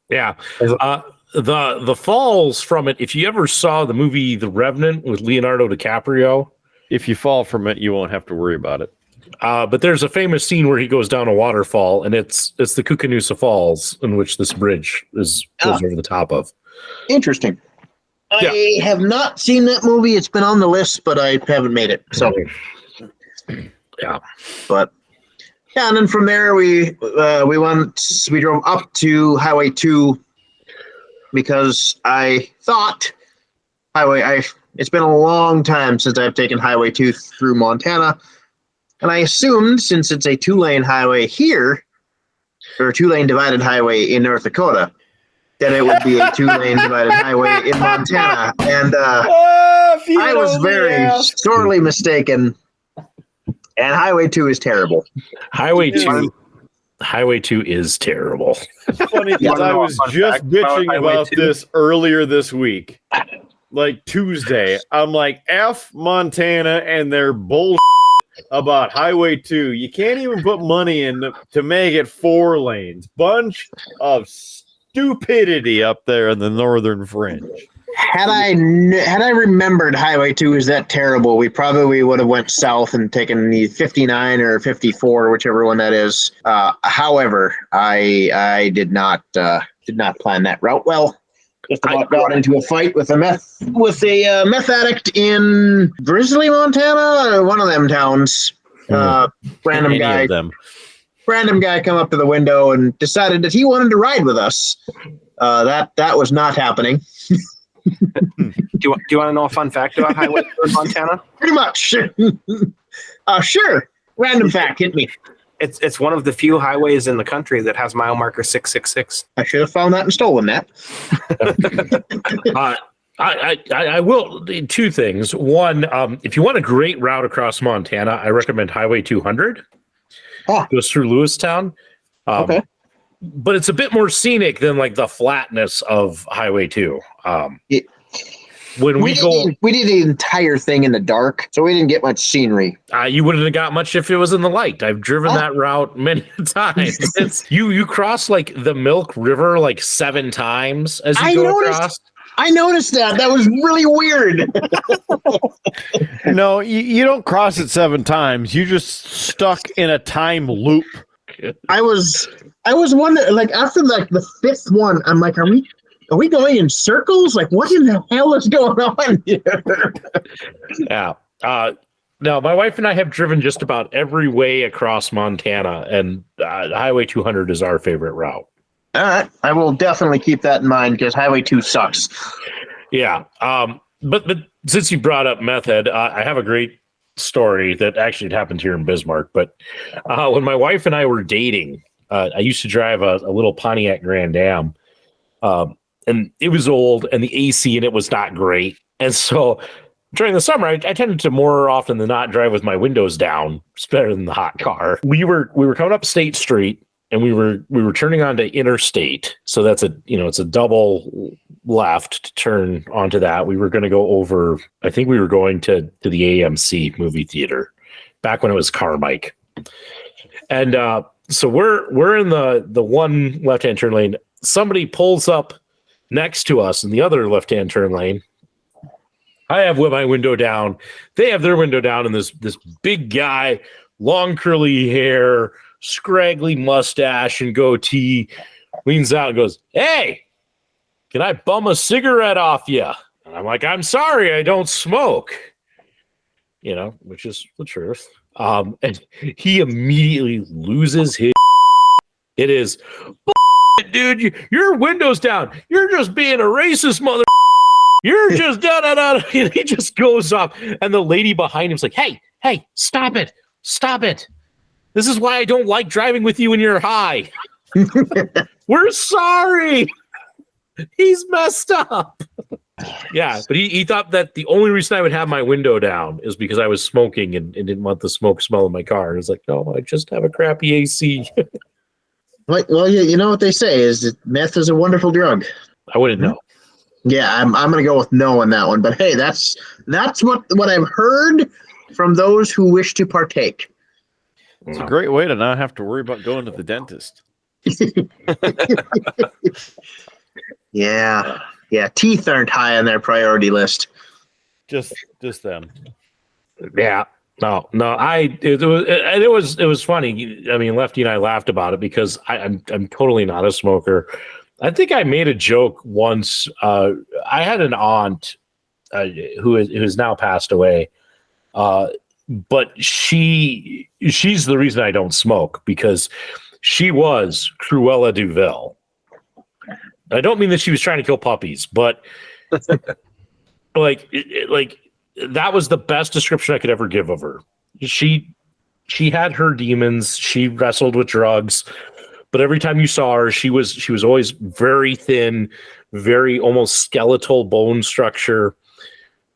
S1: Yeah. The falls from it, if you ever saw the movie The Revenant with Leonardo DiCaprio,
S4: if you fall from it, you won't have to worry about it.
S1: But there's a famous scene where he goes down a waterfall, and it's the Koocanusa Falls in which this bridge goes over the top of.
S6: Interesting. I have not seen that movie. It's been on the list, but I haven't made it. So,
S1: yeah.
S6: But yeah, and then from there we drove up to Highway 2 because I thought it's been a long time since I've taken Highway 2 through Montana, and I assumed since it's a 2-lane highway here, or a 2-lane divided highway in North Dakota, that it would be a 2-lane divided highway in Montana. And I was very sorely mistaken, and Highway 2 is terrible.
S1: Highway 2 is terrible.
S4: It's funny because I was just bitching about this earlier this week. Like Tuesday, I'm like, F Montana and their bullshit about Highway 2. You can't even put money in to make it 4 lanes. Bunch of stupidity up there in the northern fringe.
S6: Had I remembered Highway 2 is that terrible, we probably would have went south and taken the 59 or 54, whichever one that is. However, I did not plan that route well. Just about got into a fight with a meth addict in Grizzly, Montana, or one of them towns. Random guy come up to the window and decided that he wanted to ride with us. That was not happening.
S5: Do you want to know a fun fact about Highway 2 in Montana?
S6: Pretty much. Sure. Random fact, hit me.
S5: It's one of the few highways in the country that has mile marker 666.
S6: I should have found that and stolen that.
S1: I will. 2 things. One, if you want a great route across Montana, I recommend Highway 200. Goes through Lewistown.
S6: Okay.
S1: But it's a bit more scenic than like the flatness of Highway 2. When we did the entire thing in the dark, so we didn't get much scenery. You wouldn't have got much if it was in the light. I've driven that route many times. You cross like the Milk River like 7 times as you go across.
S6: I noticed that. That was really weird.
S4: No, you don't cross it 7 times. You just stuck in a time loop.
S6: I was wondering, like after like the 5th one, I'm like, are we Are we going in circles? Like, what in the hell is going on here?
S1: Yeah. No, my wife and I have driven just about every way across Montana, and Highway 200 is our favorite route.
S6: All right. I will definitely keep that in mind because Highway 2 sucks.
S1: Yeah. But since you brought up meth head, I have a great story that actually happened here in Bismarck. But when my wife and I were dating, I used to drive a little Pontiac Grand Am, and it was old, and the AC in it was not great. And so during the summer, I tended to more often than not drive with my windows down. It's better than the hot car. We were coming up State Street, and we were turning onto Interstate. So that's it's a double left to turn onto that. We were going to go over. I think we were going to the AMC movie theater back when it was Carmike. And so we're in the one left-hand turn lane. Somebody pulls up next to us in the other left-hand turn lane. I have my window down. They have their window down, and this big guy, long curly hair, scraggly mustache and goatee, leans out and goes, "Hey, can I bum a cigarette off you?" And I'm like, "I'm sorry, I don't smoke." Which is the truth. And he immediately loses his. It is, dude, your window's down. You're just being a racist mother. You're just da. He just goes off, and the lady behind him's like, "Hey, stop it. This is why I don't like driving with you when you're high. We're sorry. He's messed up." Yeah, but he thought that the only reason I would have my window down is because I was smoking and didn't want the smoke smell in my car. And it's like, no, I just have a crappy AC.
S6: Well, you know what they say is that meth is a wonderful drug.
S1: I wouldn't know.
S6: Yeah, I'm going to go with no on that one. But hey, that's what I've heard from those who wish to partake.
S4: It's a great way to not have to worry about going to the dentist.
S6: Yeah. Teeth aren't high on their priority list.
S4: Just them.
S1: Yeah. No. It was funny. I mean, Lefty and I laughed about it because I'm totally not a smoker. I think I made a joke once. I had an aunt who has now passed away, but she's the reason I don't smoke because she was Cruella de Vil. I don't mean that she was trying to kill puppies, but like that was the best description I could ever give of her. She had her demons. She wrestled with drugs. But every time you saw her, she was always very thin, very almost skeletal bone structure.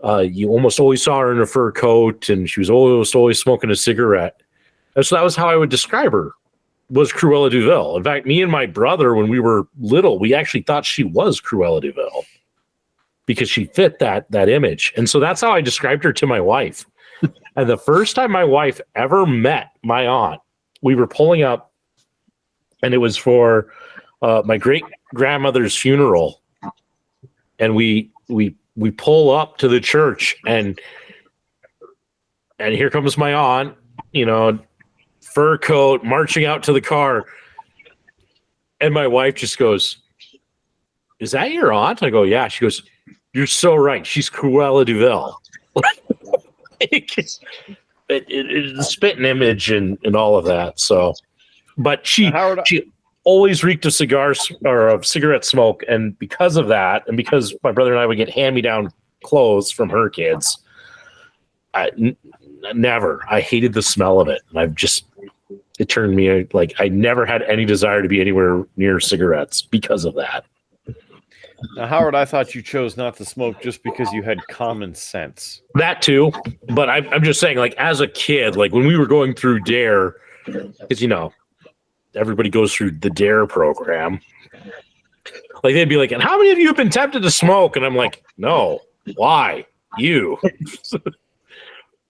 S1: You almost always saw her in a fur coat, and she was always smoking a cigarette. And so that was how I would describe her, was Cruella de Vil. In fact, me and my brother, when we were little, we actually thought she was Cruella de Vil because she fit that image. And so that's how I described her to my wife. And the first time my wife ever met my aunt, we were pulling up, and it was for my great grandmother's funeral. And we pull up to the church, and here comes my aunt, fur coat, marching out to the car. And my wife just goes, "Is that your aunt?" I go, "Yeah." She goes, "You're so right. She's Cruella de Vil." It's a spitting image and all of that. So. But she always reeked of cigars or of cigarette smoke, and because of that, and because my brother and I would get hand-me-down clothes from her kids, I hated the smell of it, and it turned me like I never had any desire to be anywhere near cigarettes because of that.
S4: Now, Howard, I thought you chose not to smoke just because you had common sense.
S1: That too, but I'm just saying, like as a kid, like when we were going through DARE, because everybody goes through the DARE program. Like they'd be like, "And how many of you have been tempted to smoke?" And I'm like, "No, why you?"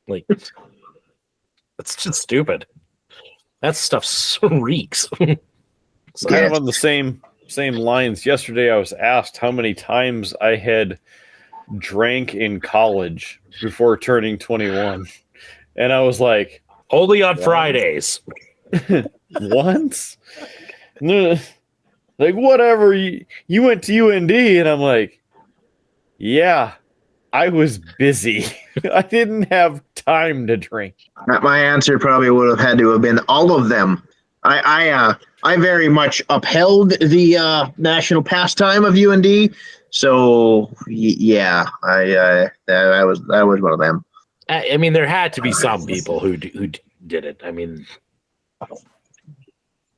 S1: Like that's just stupid. That stuff so reeks.
S4: It's kind of on the same lines. Yesterday, I was asked how many times I had drank in college before turning 21, and I was like,
S1: "Only on Fridays."
S4: Once? No, Like, whatever, you went to UND, and I'm like, yeah, I was busy. I didn't have time to drink.
S6: My answer probably would have had to have been all of them. I very much upheld the national pastime of UND. So yeah, that was one of them.
S1: I mean, there had to be some people who did it. I mean,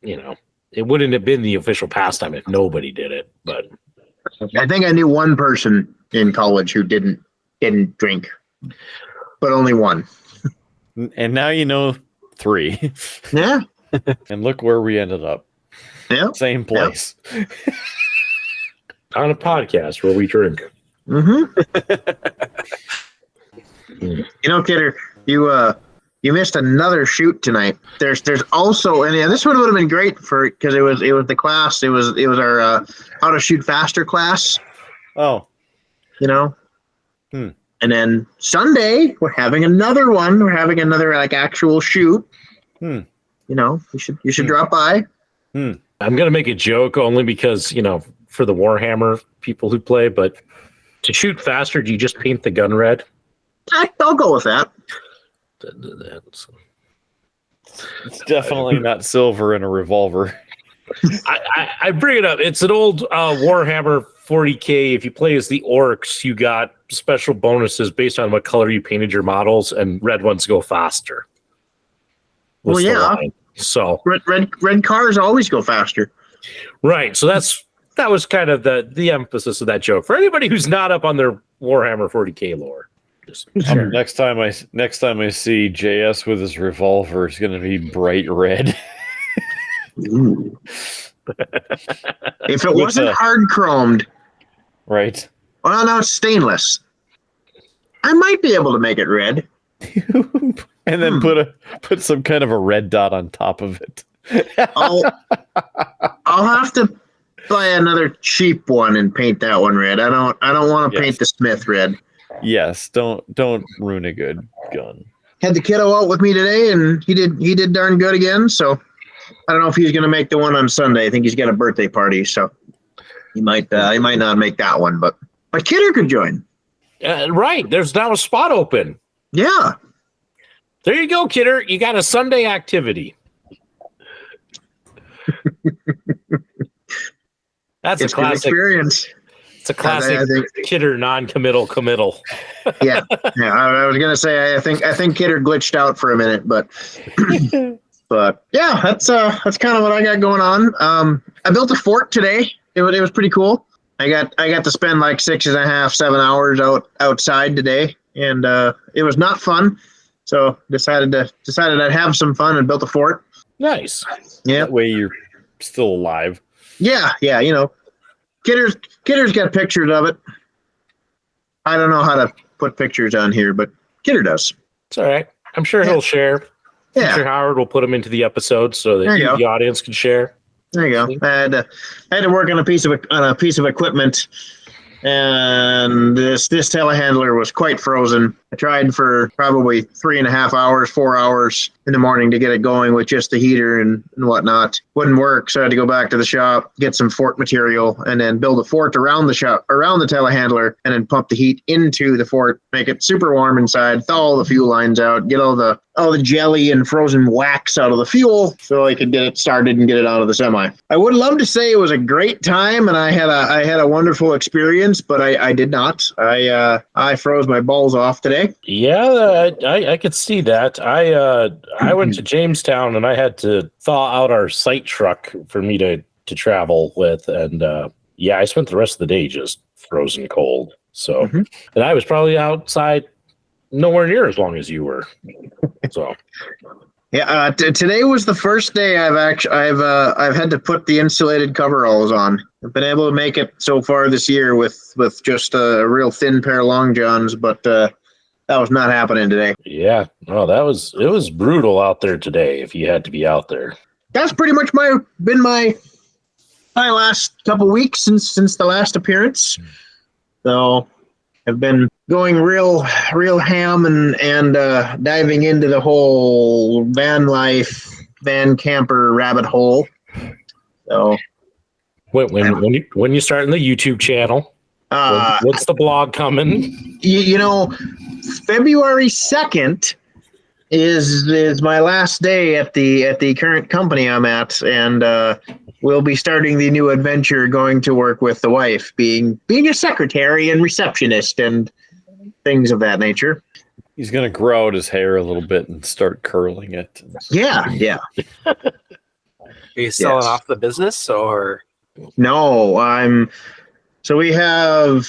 S1: you know, it wouldn't have been the official pastime if nobody did it. But
S6: I think I knew one person in college who didn't drink, but only one.
S4: And now you know 3.
S6: Yeah.
S4: And look where we ended up.
S6: Yeah.
S4: Same place.
S1: on a podcast where we drink.
S6: Mm-hmm. You know, Kidder, you missed another shoot tonight. There's also, and this one would have been great because it was the class. It was our how to shoot faster class.
S4: Oh,
S6: you know. And then Sunday we're having another one. We're having another like actual shoot. You know, you should drop by.
S1: I'm gonna make a joke only because, you know, for the Warhammer people who play, but to shoot faster, do you just paint the gun red?
S6: I'll go with that.
S4: it's definitely not silver in a revolver.
S1: I bring it up. It's an old Warhammer 40K. If you play as the orcs, you got special bonuses based on what color you painted your models, and red ones go faster.
S6: Well, yeah.
S1: So
S6: red cars always go faster.
S1: Right. So that was kind of the emphasis of that joke for anybody who's not up on their Warhammer 40K lore.
S4: Sure. Next time I see JS with his revolver, it's going to be bright red.
S6: Ooh. If it wasn't hard chromed,
S4: right?
S6: Well, now it's stainless. I might be able to make it red,
S4: and then put some kind of a red dot on top of it.
S6: I'll have to buy another cheap one and paint that one red. I don't want to paint the Smith red.
S4: Yes, don't ruin a good gun.
S6: Had the kiddo out with me today, and he did darn good again. So I don't know if he's going to make the one on Sunday. I think he's got a birthday party, so he might not make that one. But Kidder could join.
S1: Right, there's now a spot open.
S6: Yeah,
S1: there you go, Kidder. You got a Sunday activity. That's a classic
S6: experience.
S1: It's a classic Kidder non-committal committal.
S6: yeah. I was gonna say I think Kidder glitched out for a minute, but yeah, that's kind of what I got going on. I built a fort today. It was pretty cool. I got to spend like 6.5, 7 hours outside today, and it was not fun. So decided I'd have some fun and built a fort.
S1: Nice.
S6: Yeah.
S4: That way you're still alive.
S6: Yeah. You know, Kidder's got pictures of it. I don't know how to put pictures on here, but Kidder does.
S1: It's all right. I'm sure he'll share.
S6: Yeah.
S1: I'm sure Howard will put them into the episode so that the audience can share.
S6: There you go. I had to work on a piece of equipment, and this telehandler was quite frozen. I tried for probably 3.5 hours, 4 hours in the morning to get it going with just the heater and whatnot. Wouldn't work, so I had to go back to the shop, get some fort material, and then build a fort around the shop, around the telehandler, and then pump the heat into the fort, make it super warm inside, thaw all the fuel lines out, get all the jelly and frozen wax out of the fuel so I could get it started and get it out of the semi. I would love to say it was a great time and I had a wonderful experience, but I did not. I froze my balls off today.
S1: Yeah, I could see that. I went to Jamestown and I had to thaw out our site truck for me to travel with, and I spent the rest of the day just frozen cold. So, and I was probably outside nowhere near as long as you were. So,
S6: yeah, today was the first day I've had to put the insulated coveralls on. I've been able to make it so far this year with just a real thin pair of long johns, but that was not happening today.
S1: Yeah, no, it was brutal out there today. If you had to be out there,
S6: that's pretty much been my last couple weeks since the last appearance. So I've been going real ham and diving into the whole van life, van camper rabbit hole. So
S1: When you starting the YouTube channel? What's the blog coming?
S6: You know, February 2nd is my last day at the current company I'm at, and we'll be starting the new adventure, going to work with the wife, being a secretary and receptionist and things of that nature.
S4: He's gonna grow out his hair a little bit and start curling it.
S6: Yeah.
S5: Are you selling off the business or?
S6: No, so we have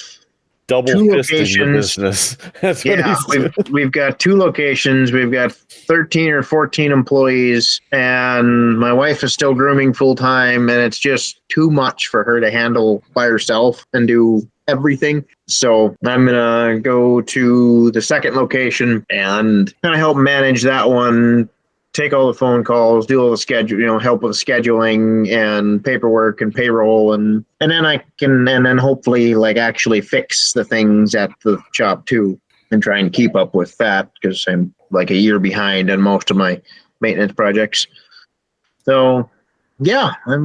S4: Double
S6: two
S4: fisting the
S6: locations.
S4: business. That's what he's doing.
S6: we've got 2 locations. We've got 13 or 14 employees, and my wife is still grooming full time, and it's just too much for her to handle by herself and do everything. So I'm gonna go to the second location and kind of help manage that one, take all the phone calls, do all the schedule, help with the scheduling and paperwork and payroll, and then hopefully like actually fix the things at the shop too, and try and keep up with that, because I'm like a year behind on most of my maintenance projects. So yeah, I'm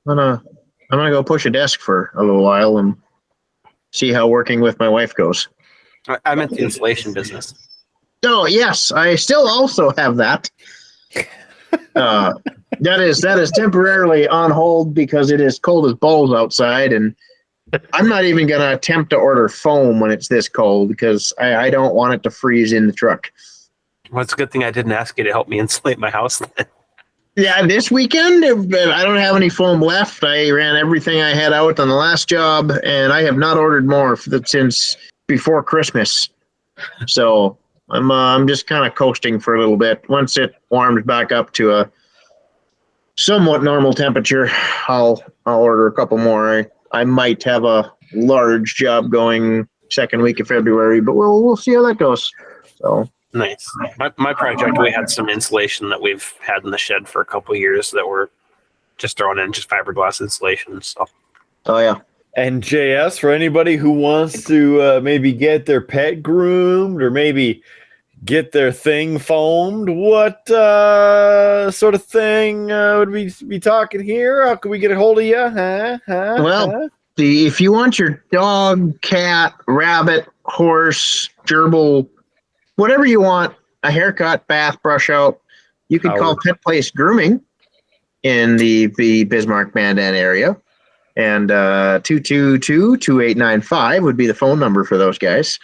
S6: gonna go push a desk for a little while and see how working with my wife goes.
S5: I meant the insulation business.
S6: Oh yes, I still also have that. That is temporarily on hold because it is cold as balls outside, and I'm not even going to attempt to order foam when it's this cold because I don't want it to freeze in the truck.
S5: Well, it's a good thing I didn't ask you to help me insulate my house.
S6: Yeah, this weekend I don't have any foam left. I ran everything I had out on the last job, and I have not ordered more since before Christmas. So I'm just kind of coasting for a little bit. Once it warms back up to a somewhat normal temperature, I'll order a couple more. I might have a large job going second week of February, but we'll see how that goes. So
S5: Nice. My project, we had some insulation that we've had in the shed for a couple of years that we're just throwing in just fiberglass insulation. So.
S6: Oh yeah.
S4: And JS, for anybody who wants to maybe get their pet groomed or maybe get their thing foamed, what sort of thing would we be talking here? How can we get a hold of you?
S6: If you want your dog, cat, rabbit, horse, gerbil, whatever you want, a haircut, bath, brush out, you can call Pet Place Grooming in the Bismarck Mandan area. And 222-2895 would be the phone number for those guys.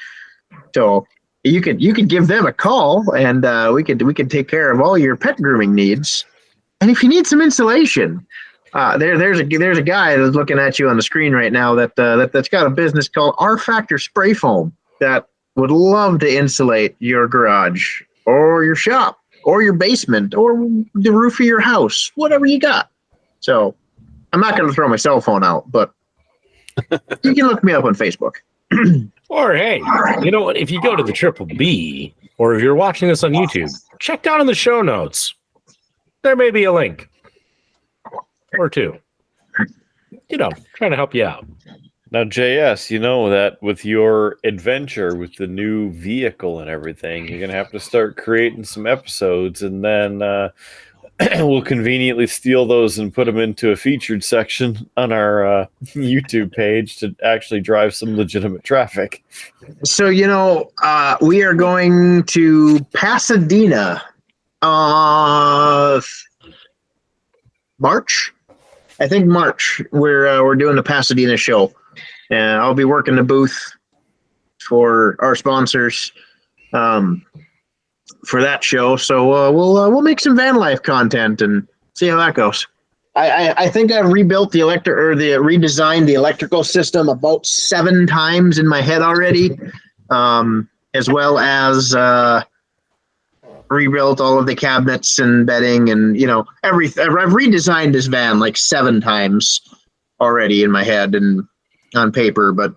S6: So you could give them a call, and we could take care of all your pet grooming needs. And if you need some insulation, there's a guy that's looking at you on the screen right now that's got a business called R Factor Spray Foam that would love to insulate your garage or your shop or your basement or the roof of your house, whatever you got. So I'm not going to throw my cell phone out, but you can look me up on Facebook.
S1: Or hey, you know what? If you go to the Triple B, or if you're watching this on YouTube, check down in the show notes. There may be a link or two. Trying to help you out.
S4: Now, JS, you know that with your adventure with the new vehicle and everything, you're going to have to start creating some episodes, and then we'll conveniently steal those and put them into a featured section on our YouTube page to actually drive some legitimate traffic.
S6: So, we are going to Pasadena March. I think March. We're doing the Pasadena show. And I'll be working the booth for our sponsors for that show. So we'll make some van life content and see how that goes. I think I've rebuilt redesigned the electrical system about 7 times in my head already, as well as rebuilt all of the cabinets and bedding and everything. I've redesigned this van like 7 times already in my head and on paper, but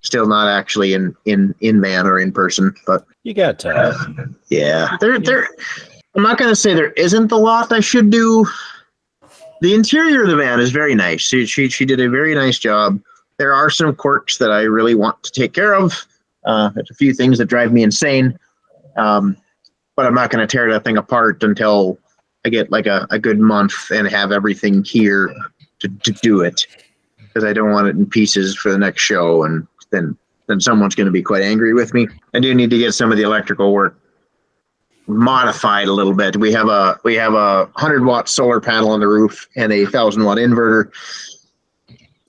S6: still not actually in van or in person. But
S1: you got time.
S6: Yeah, I'm not going to say there isn't a lot I should do. The interior of the van is very nice. She did a very nice job. There are some quirks that I really want to take care of. There's a few things that drive me insane, but I'm not going to tear that thing apart until I get like a good month and have everything here to do it because I don't want it in pieces for the next show, and then someone's going to be quite angry with me. I do need to get some of the electrical work modified a little bit. We have a 100-watt solar panel on the roof and a 1,000-watt inverter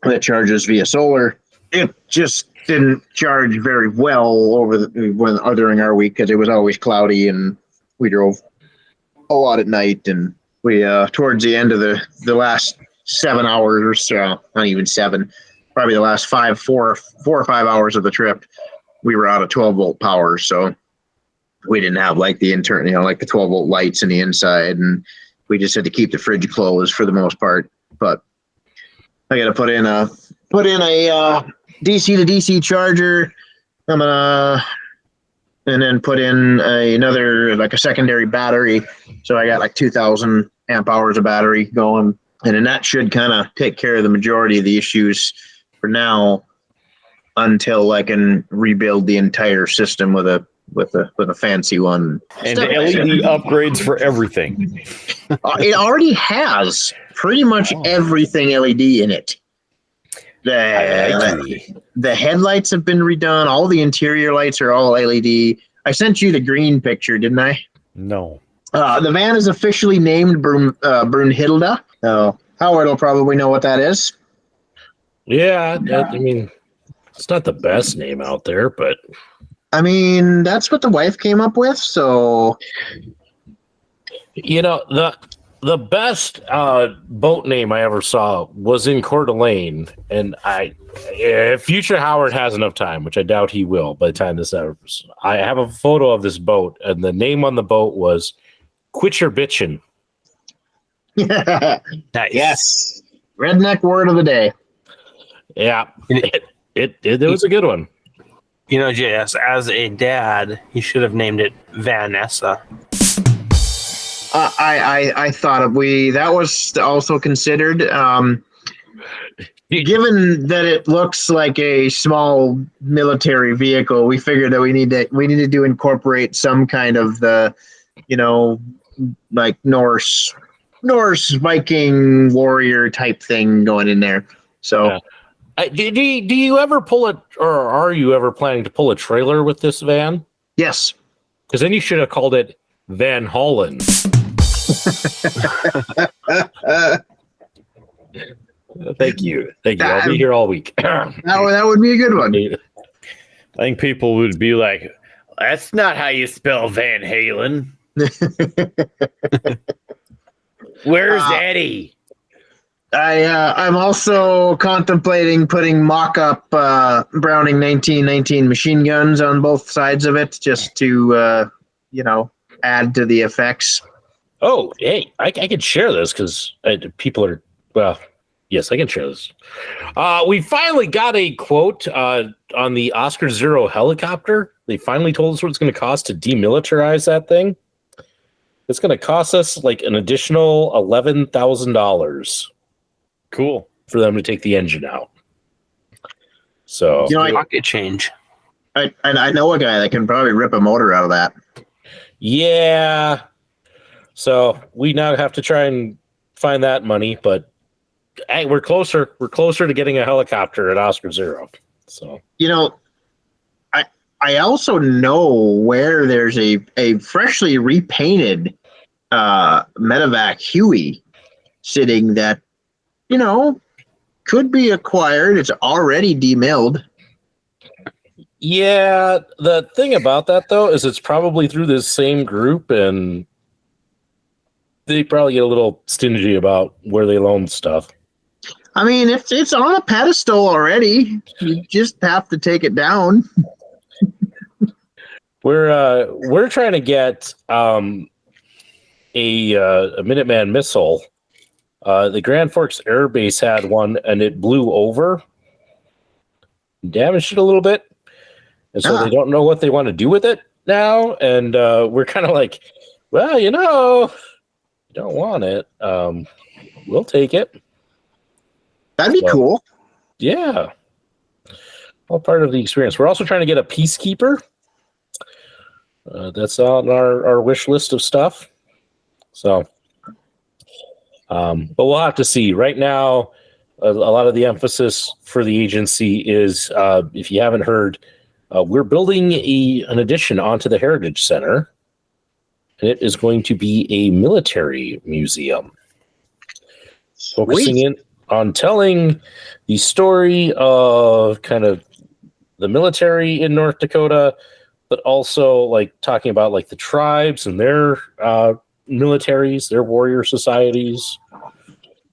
S6: that charges via solar. It just didn't charge very well during our week because it was always cloudy and we drove a lot at night, and we towards the end of the last 7 hours or so, not even 7, probably the last 4 or 5 hours of the trip, we were out of 12-volt power, so we didn't have like the internal, like the 12-volt lights in the inside, and we just had to keep the fridge closed for the most part. But I got to put in a DC to DC charger. I'm gonna and then put in another like a secondary battery. So I got like 2,000 amp hours of battery going, and then that should kind of take care of the majority of the issues for now until I can rebuild the entire system with a fancy one.
S4: And LED upgrades for everything.
S6: It already has pretty much everything LED in it. The headlights have been redone. All the interior lights are all LED. I sent you the green picture, didn't I?
S4: No.
S6: The van is officially named Brunhilde. Howard will probably know what that is.
S1: Yeah, I mean, it's not the best name out there, but
S6: I mean, that's what the wife came up with. So,
S1: you know, the best boat name I ever saw was in Coeur d'Alene, and if future Howard has enough time, which I doubt he will by the time this airs, I have a photo of this boat, and the name on the boat was Quit Your Bitchin'.
S5: Nice.
S6: Yes, redneck word of the day.
S1: Yeah, it was a good one.
S5: You know, JS, as a dad, he should have named it Vanessa.
S6: I thought that was also considered. Given that it looks like a small military vehicle, we figured that we needed to incorporate some kind of like Norse Viking warrior type thing going in there. So.
S1: Yeah. Do you ever pull it, or are you ever planning to pull a trailer with this van?
S6: Yes.
S1: Because then you should have called it Van Hollen. Thank you. I'll be here all week.
S6: That would be a good one.
S4: I think people would be like, that's not how you spell Van Halen. Where's Eddie?
S6: I'm also contemplating putting mock-up Browning 1919 machine guns on both sides of it, just to add to the effects.
S1: Oh, hey, I can share this because people are, well, yes, I can share this. We finally got a quote on the Oscar Zero helicopter. They finally told us what it's going to cost to demilitarize that thing. It's going to cost us like an additional $11,000.
S4: Cool.
S1: For them to take the engine out. So,
S5: pocket change.
S6: I know a guy that can probably rip a motor out of that.
S1: Yeah. So we now have to try and find that money, but hey, we're closer. We're closer to getting a helicopter at Oscar Zero. So
S6: I also know where there's a freshly repainted Medevac Huey sitting that could be acquired. It's already demilled.
S1: Yeah, the thing about that though is it's probably through this same group, and they probably get a little stingy about where they loan stuff.
S6: I mean, if it's on a pedestal already, you just have to take it down.
S1: We're trying to get a Minuteman missile. The Grand Forks Air Base had one, and it blew over, damaged it a little bit, and so they don't know what they want to do with it now. And we're kind of like, well, you don't want it. We'll take it.
S6: That'd be cool.
S1: Yeah, all part of the experience. We're also trying to get a Peacekeeper. That's on our wish list of stuff. So. But we'll have to see. Right now, a lot of the emphasis for the agency is, if you haven't heard, we're building an addition onto the Heritage Center, and it is going to be a military museum, focusing in on telling the story of kind of the military in North Dakota, but also like talking about like the tribes and their militaries, their warrior societies,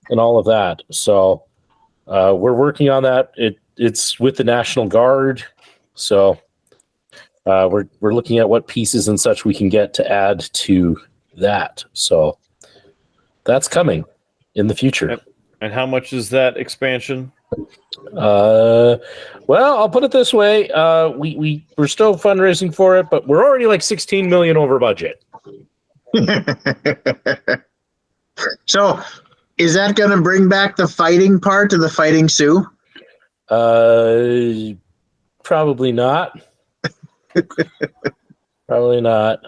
S1: and all of that. So we're working on that. It's with the National Guard, so we're looking at what pieces and such we can get to add to that. So that's coming in the future.
S4: And how much is that expansion?
S1: Well, I'll put it this way: we're still fundraising for it, but we're already like 16 million over budget.
S6: So, is that going to bring back the fighting part of the Fighting Sioux?
S1: Probably not. Probably not.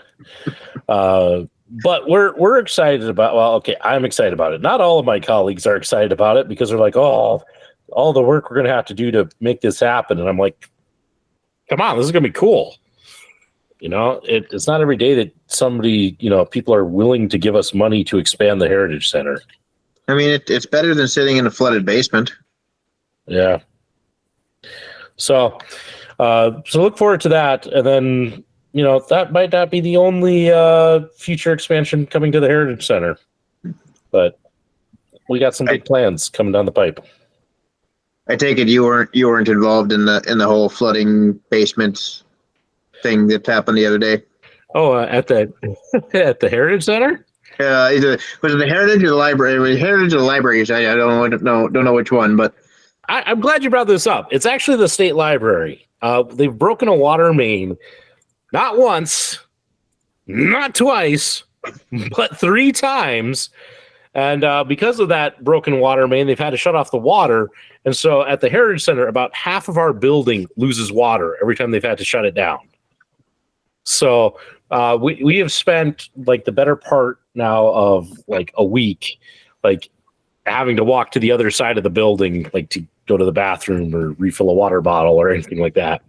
S1: But we're excited about. Well, okay, I'm excited about it. Not all of my colleagues are excited about it because they're like, "Oh, all the work we're going to have to do to make this happen." And I'm like, "Come on, this is going to be cool." You know, it's not every day that somebody, people are willing to give us money to expand the Heritage Center.
S6: I mean, it's better than sitting in a flooded basement.
S1: Yeah. So look forward to that. And then, that might not be the only future expansion coming to the Heritage Center, but we got some big plans coming down the pipe.
S6: I take it you weren't involved in the whole flooding basement thing that happened the other day.
S1: Oh, at the Heritage Center?
S6: Was it the Heritage or the Library? It was Heritage or the Library. I don't know which one, but
S1: I'm glad you brought this up. It's actually the State Library. They've broken a water main, not once, not twice, but 3 times. And because of that broken water main, they've had to shut off the water. And so at the Heritage Center, about half of our building loses water every time they've had to shut it down. So we have spent like the better part now of like a week, like having to walk to the other side of the building, like to go to the bathroom or refill a water bottle or anything like that.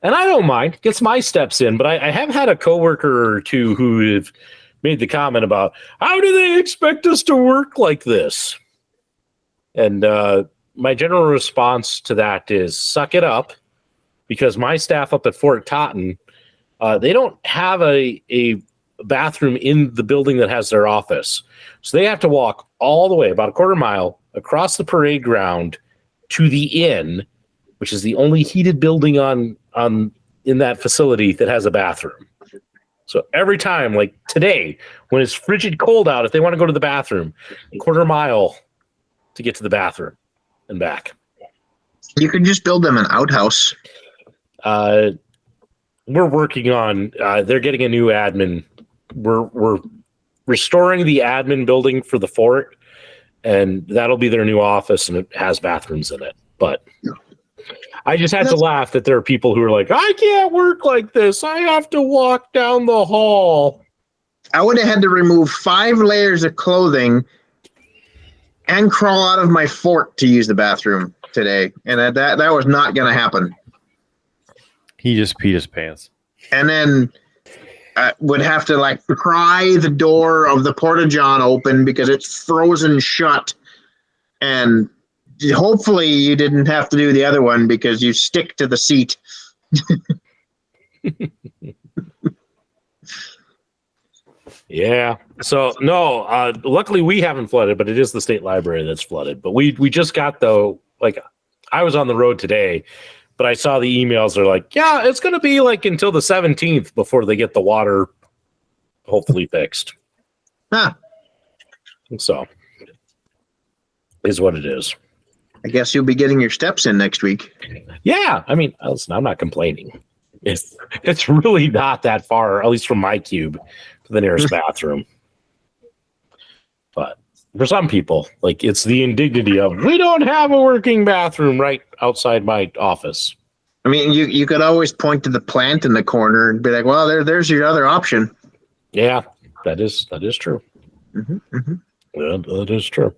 S1: And I don't mind, gets my steps in, but I have had a coworker or two who have made the comment about, how do they expect us to work like this? And my general response to that is suck it up, because my staff up at Fort Totten, they don't have a bathroom in the building that has their office. So they have to walk all the way, about a quarter mile, across the parade ground to the inn, which is the only heated building in that facility that has a bathroom. So every time, like today, when it's frigid cold out, if they want to go to the bathroom, a quarter mile to get to the bathroom and back.
S6: You could just build them an outhouse.
S1: We're working on, they're getting a new admin. We're restoring the admin building for the fort, and that'll be their new office, and it has bathrooms in it. But I just had to laugh that there are people who are like, I can't work like this. I have to walk down the hall.
S6: I would have had to remove 5 layers of clothing and crawl out of my fort to use the bathroom today. And that was not going to happen.
S4: He just peed his pants.
S6: And then I would have to like pry the door of the Porta-John open because it's frozen shut. And hopefully you didn't have to do the other one because you stick to the seat.
S1: Yeah. So no, luckily we haven't flooded, but it is the State Library that's flooded. But we just got, though, like I was on the road today, but I saw the emails. They're like, yeah, it's going to be like until the 17th before they get the water hopefully fixed.
S6: Huh.
S1: So is what it is.
S6: I guess you'll be getting your steps in next week.
S1: Yeah. I mean, listen, I'm not complaining. It's really not that far, at least from my cube, to the nearest bathroom. But for some people, like, it's the indignity of, we don't have a working bathroom right outside my office.
S6: I mean, you could always point to the plant in the corner and be like, well, there's your other option.
S1: Yeah, that is true.
S6: Mm-hmm, mm-hmm.
S1: Yeah, that is true.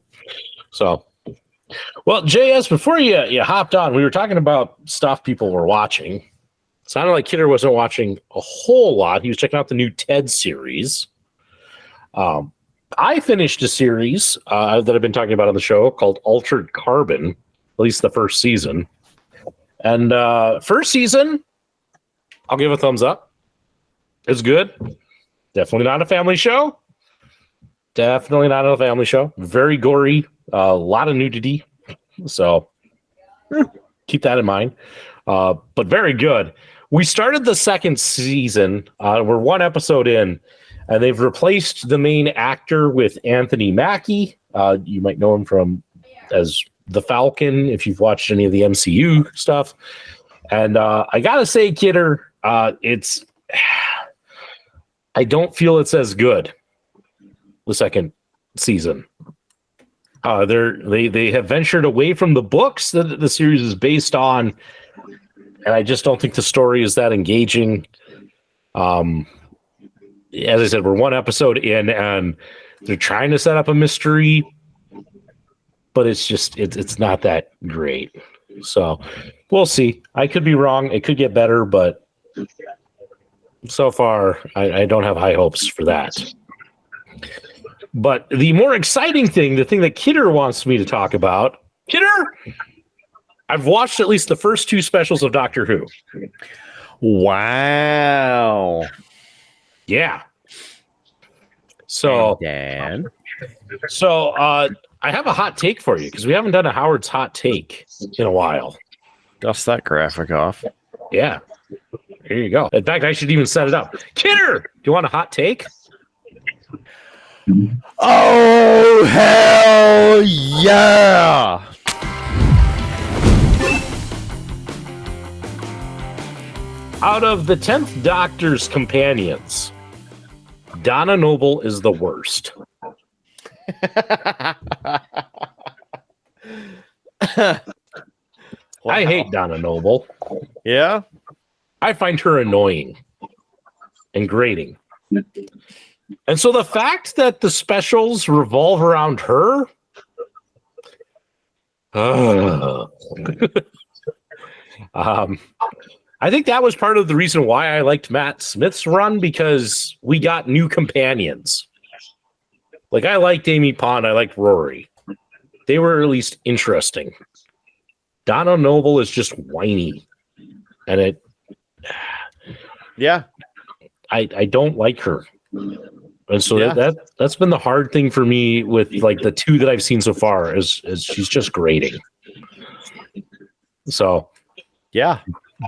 S1: So, well, JS, before you hopped on, we were talking about stuff people were watching. Sounded like Kidder wasn't watching a whole lot. He was checking out the new Ted series. I finished a series that I've been talking about on the show called Altered Carbon, at least the first season. And first season, I'll give a thumbs up. It's good. Definitely not a family show. Definitely not a family show. Very gory. A lot of nudity. So keep that in mind. But very good. We started the second season. We're one episode in, and they've replaced the main actor with Anthony Mackie. You might know him as the Falcon if you've watched any of the MCU stuff. And I gotta say, Kidder, I don't feel it's as good. The second season. They have ventured away from the books that the series is based on, and I just don't think the story is that engaging. As I said, we're one episode in, and they're trying to set up a mystery, but it's not that great. So we'll see. I could be wrong. It could get better, but so far I don't have high hopes for that. But the more exciting thing, the thing that Kidder wants me to talk about, Kidder, I've watched at least the first 2 specials of Doctor Who.
S4: Wow.
S1: Yeah. So,
S4: Dan.
S1: So I have a hot take for you because we haven't done a Howard's hot take in a while.
S4: Dust that graphic off.
S1: Yeah. Here you go. In fact, I should even set it up. Kidder, do you want a hot take?
S4: Oh, hell yeah.
S1: Out of the 10th Doctor's companions, Donna Noble is the worst. I hate Donna Noble.
S4: Yeah?
S1: I find her annoying and grating. And so the fact that the specials revolve around her, I think that was part of the reason why I liked Matt Smith's run, because we got new companions. Like, I liked Amy Pond, I liked Rory. They were at least interesting. Donna Noble is just whiny, and
S4: yeah,
S1: I don't like her. And so
S4: Yeah.
S1: that's been the hard thing for me with like the 2 that I've seen so far is she's just grating. So
S4: yeah,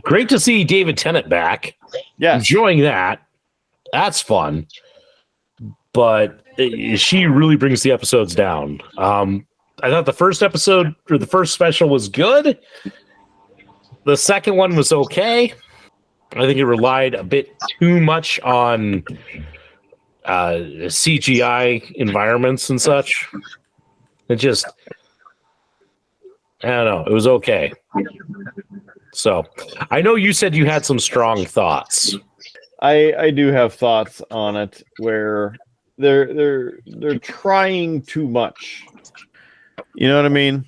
S1: great to see David Tennant back.
S4: yeah.
S1: Enjoying that. That's fun. But she really brings the episodes down. I thought the first episode or the first special was good. The second one was okay. I think it relied a bit too much on CGI environments and such. It just, I don't know. It was okay. So I know you said you had some strong thoughts.
S4: I do have thoughts on it where they're trying too much. You know what I mean?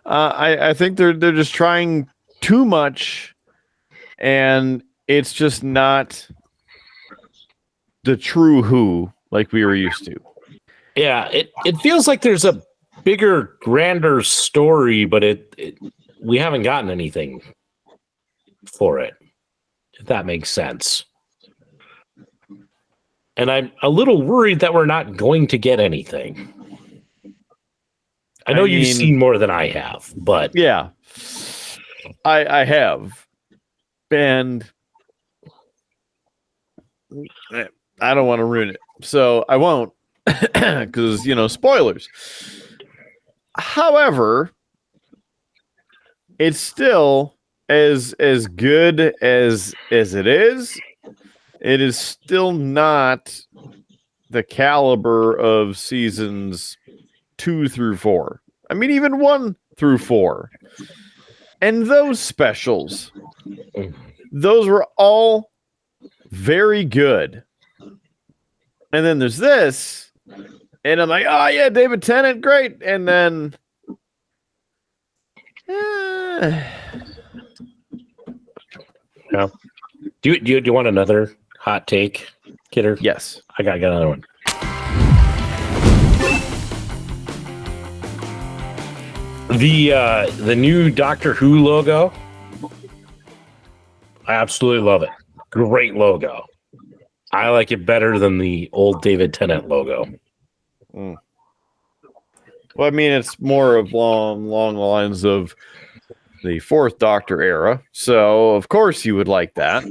S4: I think they're just trying too much, and it's just not the true Who like we were used to.
S1: Yeah, it feels like there's a bigger, grander story, but we haven't gotten anything for it, if that makes sense. And I'm a little worried that we're not going to get anything. I know you've seen more than I have, but
S4: yeah, I have, and I don't want to ruin it, so I won't, because spoilers. However, it's still as good as it is. It is still not the caliber of seasons 2 through 4. I mean, even 1 through 4. And those specials, those were all very good. And then there's this, And I'm like, oh yeah, David Tennant, great. And then
S1: Yeah. Do you want another hot take, Kidder?
S4: yes.
S1: I got another one. The new Doctor Who logo, I absolutely love it. Great logo. I like it better than the old David Tennant logo.
S4: Well, I mean, it's more of long lines of the Fourth Doctor era, so of course you would like that.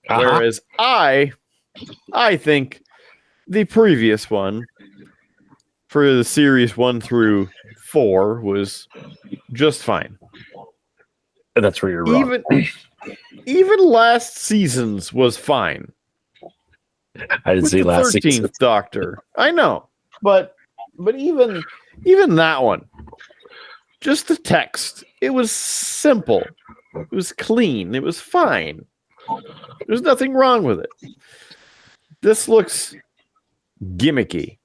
S4: Whereas I think the previous one for the series 1 through 4 was just fine.
S1: That's where you're wrong.
S4: Even last season's was fine.
S1: I didn't
S4: With
S1: see
S4: the
S1: last
S4: 13th
S1: season.
S4: Doctor. I know, but even that one, just the text, it was simple, it was clean, it was fine. There's nothing wrong with it. This looks gimmicky.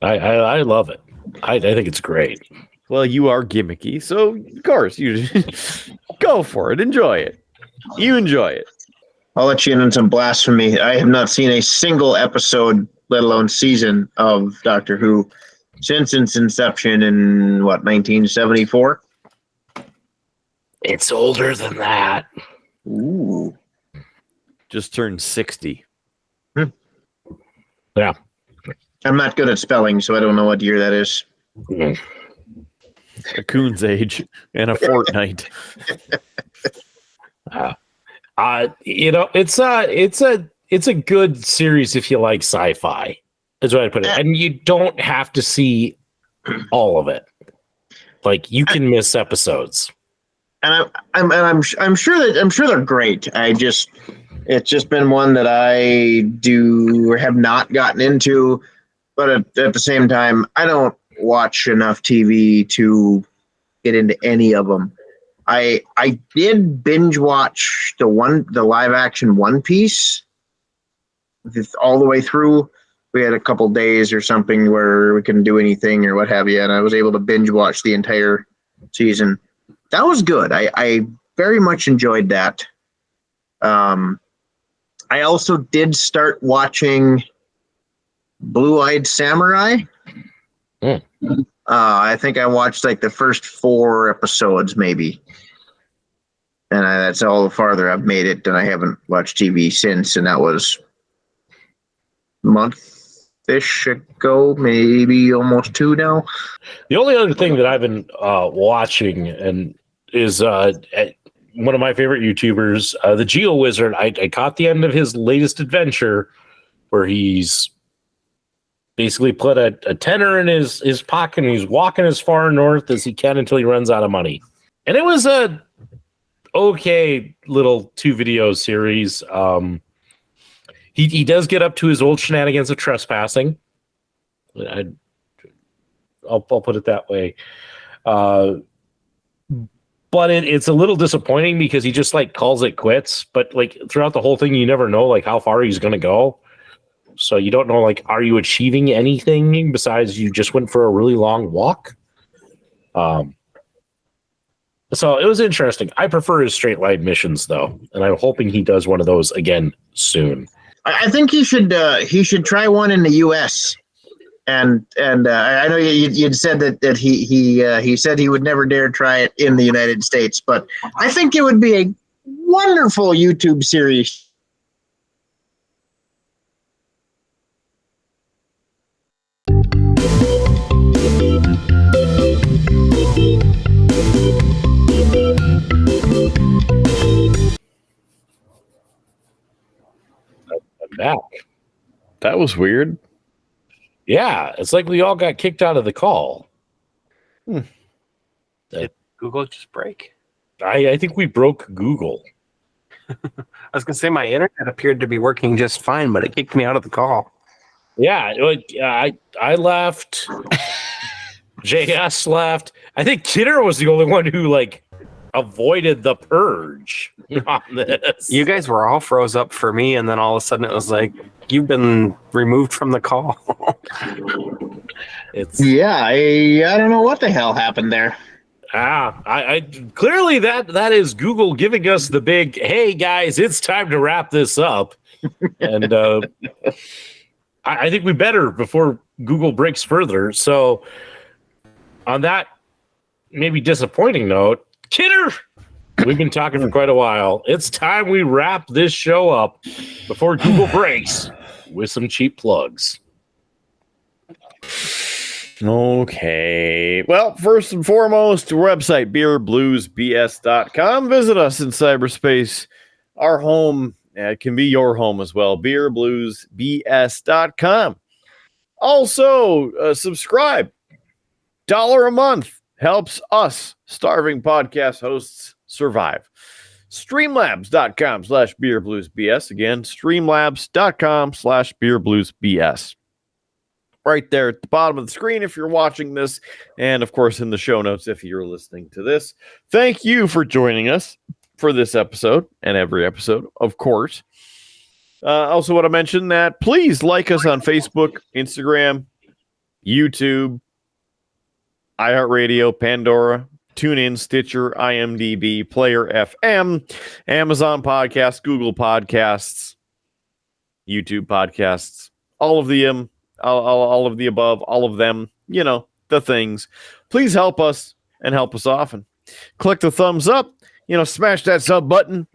S1: I love it. I think it's great.
S4: Well, you are gimmicky, so of course you go for it. Enjoy it. You enjoy it.
S6: I'll let you in on some blasphemy. I have not seen a single episode, let alone season, of Doctor Who since its inception in, 1974?
S1: It's older than that.
S6: Ooh.
S4: Just turned 60.
S1: Yeah.
S6: I'm not good at spelling, so I don't know what year that is.
S1: Mm.
S4: A coon's age and a fortnight.
S1: It's a good series if you like sci-fi. Is what I put it. And you don't have to see all of it. Like you can miss episodes.
S6: And I'm sure they're great. It's just been one that I do or have not gotten into, but at the same time, I don't watch enough TV to get into any of them. I did binge watch the live action One Piece all the way through. We had a couple days or something where we couldn't do anything or what have you, and I was able to binge watch the entire season. That was good. I very much enjoyed that. I also did start watching Blue-Eyed Samurai. I think I watched like the first 4 episodes maybe. And that's all the farther I've made it, and I haven't watched TV since, and that was a month-ish ago, maybe almost 2 now.
S1: The only other thing that I've been watching and is one of my favorite YouTubers, the Geo Wizard. I caught the end of his latest adventure where he's basically put a tenner in his pocket and he's walking as far north as he can until he runs out of money. And it was a okay little 2-video series. He does get up to his old shenanigans of trespassing. I'll put it that way. But it's a little disappointing because he just like calls it quits. But like throughout the whole thing, you never know like how far he's going to go. So you don't know like, are you achieving anything besides you just went for a really long walk? So it was interesting. I prefer his straight line missions though, and I'm hoping he does one of those again soon.
S6: I think he should try one in the U.S. And I know you'd said that he said he would never dare try it in the United States, but I think it would be a wonderful YouTube series.
S1: I'm back.
S4: That was weird.
S1: Yeah, it's like we all got kicked out of the call.
S5: Did Google just break?
S1: I think we broke Google.
S5: I was going to say my internet appeared to be working just fine, but it kicked me out of the call.
S1: Yeah, I left. JS left. I think Kidder was the only one who like avoided the purge on this.
S5: You guys were all froze up for me, and then all of a sudden it was like, you've been removed from the call.
S6: Yeah, I don't know what the hell happened there.
S1: I clearly that is Google giving us the big, hey guys, it's time to wrap this up. And I think we better before Google breaks further. So on that maybe disappointing note, Kidder, we've been talking for quite a while. It's time we wrap this show up before Google breaks with some cheap plugs.
S4: Okay. Well, first and foremost, our website, beerbluesbs.com. Visit us in cyberspace. Our home can be your home as well, beerbluesbs.com. Also, subscribe. $1 a month helps us starving podcast hosts survive. Streamlabs.com/beerbluesbs. Again, streamlabs.com/beerbluesbs. Right there at the bottom of the screen if you're watching this, and of course in the show notes if you're listening to this. Thank you for joining us for this episode and every episode, of course. Also want to mention that please like us on Facebook, Instagram, YouTube, iHeartRadio, Pandora, TuneIn, Stitcher, IMDb, Player FM, Amazon Podcasts, Google Podcasts, YouTube Podcasts, all of the above, all of them, you know, the things. Please help us and help us often. Click the thumbs up, you know, smash that sub button.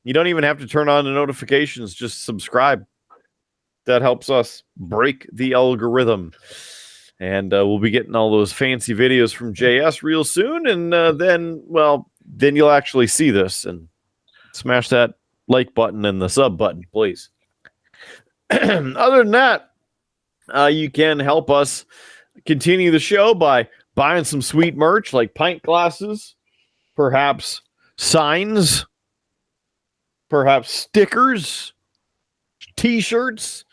S4: You don't even have to turn on the notifications, just subscribe. That helps us break the algorithm. And we'll be getting all those fancy videos from JS real soon. And then you'll actually see this, and smash that like button and the sub button, please. Other than that, you can help us continue the show by buying some sweet merch like pint glasses, perhaps signs, perhaps stickers, t-shirts.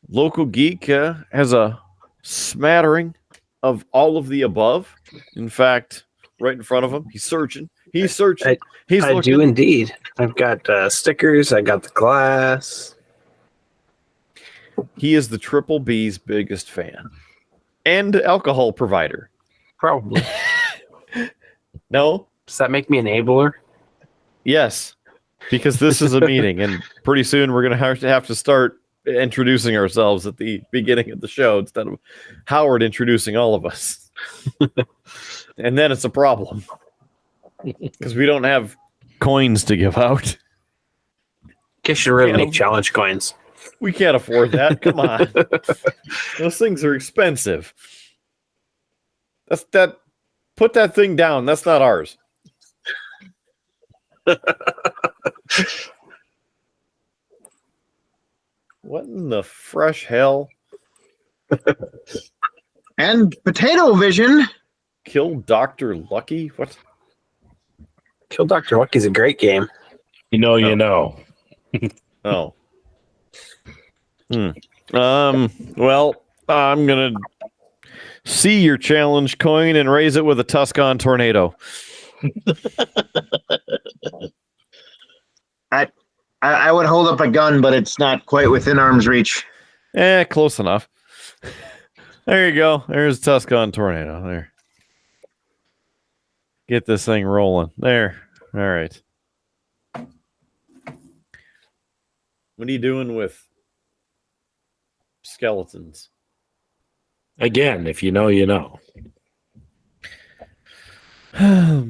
S4: Local Geek has a smattering of all of the above. In fact, right in front of him, he's searching. He's searching. He's
S5: I
S4: looking.
S5: do indeed. I've got stickers. I got the glass.
S4: He is the Triple B's biggest fan and alcohol provider.
S5: Probably.
S4: No?
S5: Does that make me an enabler?
S4: Yes, because this is a meeting, and pretty soon we're going to have to start introducing ourselves at the beginning of the show instead of Howard introducing all of us. And then it's a problem because we don't have coins to give out.
S5: Guess you really make challenge coins.
S4: We can't afford that. Come on. Those things are expensive. Put that thing down. That's not ours. What in the fresh hell?
S6: And Potato Vision.
S4: Kill Dr. Lucky? What?
S5: Kill Dr. Lucky's a great game.
S1: You know.
S4: Oh. Well, I'm going to see your challenge coin and raise it with a Tuscan tornado.
S6: I would hold up a gun, but it's not quite within arm's reach.
S4: Close enough. There you go. There's a Tuscan tornado. There. Get this thing rolling. There. All right. What are you doing with skeletons?
S1: Again, if you know, you know.
S4: All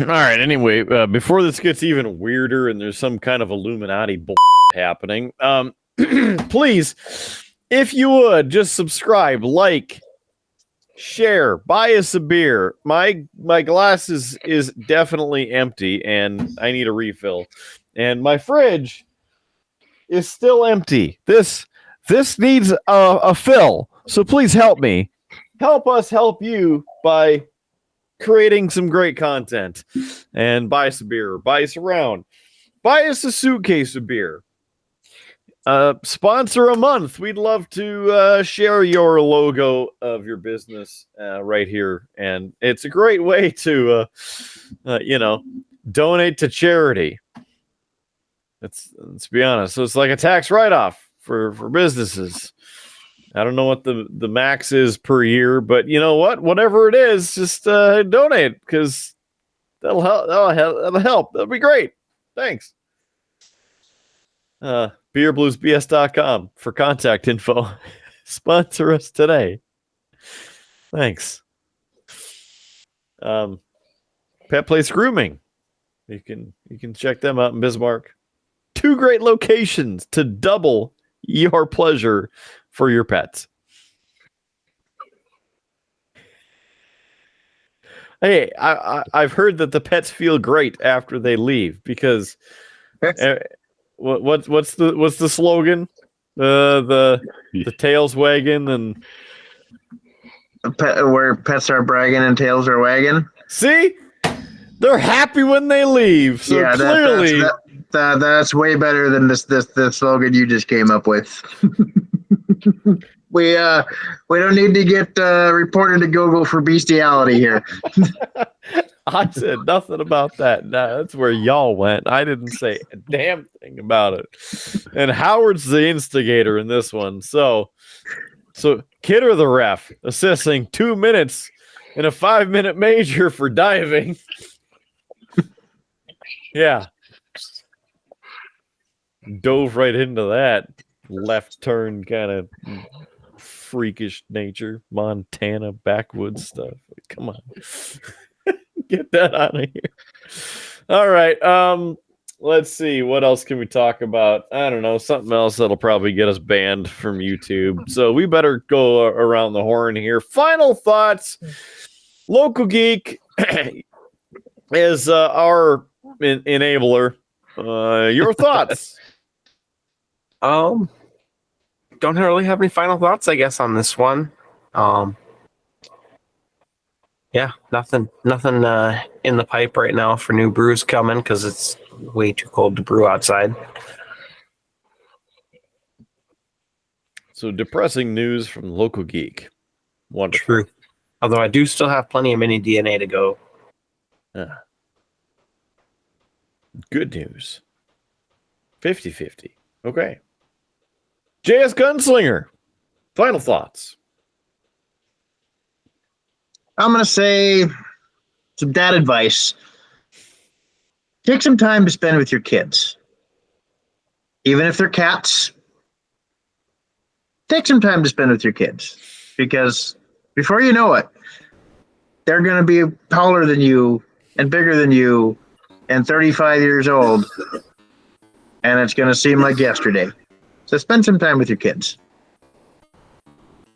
S4: right. Anyway, before this gets even weirder and there's some kind of Illuminati bull happening, please, if you would, just subscribe, like, share, buy us a beer. My glass is definitely empty, and I need a refill. And my fridge is still empty. This needs a fill. So please help me. Help us help you by creating some great content. And buy us a beer. Buy us around. Buy us a suitcase of beer. sponsor a month. We'd love to share your logo of your business right here. And it's a great way to, donate to charity. Let's be honest. So it's like a tax write-off for businesses. I don't know what the max is per year, but you know what? Whatever it is, just donate because that'll help. That'll help. That'll be great. Thanks. Beerbluesbs.com for contact info. Sponsor us today. Thanks. Pet Place Grooming. You can check them out in Bismarck. 2 great locations to double your pleasure for your pets. Hey, I've heard that the pets feel great after they leave because what's the slogan? The tails wagging and
S6: where pets are bragging and tails are wagging.
S4: See, they're happy when they leave. So yeah, clearly,
S6: that's way better than this slogan you just came up with. We don't need to get reported to Google for bestiality here.
S4: I said nothing about that. No, that's where y'all went. I didn't say a damn thing about it. And Howard's the instigator in this one. So Kidder the ref assessing 2 minutes in a 5-minute major for diving. Yeah. Dove right into that left turn kind of freakish nature, Montana backwoods stuff. Come on. Get that out of here. All right. Let's see. What else can we talk about? I don't know. Something else that'll probably get us banned from YouTube. So we better go around the horn here. Final thoughts. Local Geek is our enabler. Your thoughts?
S5: Don't really have any final thoughts, I guess, on this one. Yeah, nothing in the pipe right now for new brews coming because it's way too cold to brew outside.
S4: So depressing news from Local Geek. Wonderful.
S5: True. Although I do still have plenty of mini DNA to go.
S4: Good news. 50-50. Okay. JS Gunslinger. Final thoughts.
S6: I'm going to say some dad advice. Take some time to spend with your kids. Even if they're cats, take some time to spend with your kids. Because before you know it, they're going to be taller than you and bigger than you and 35 years old. And it's going to seem like yesterday. So spend some time with your kids.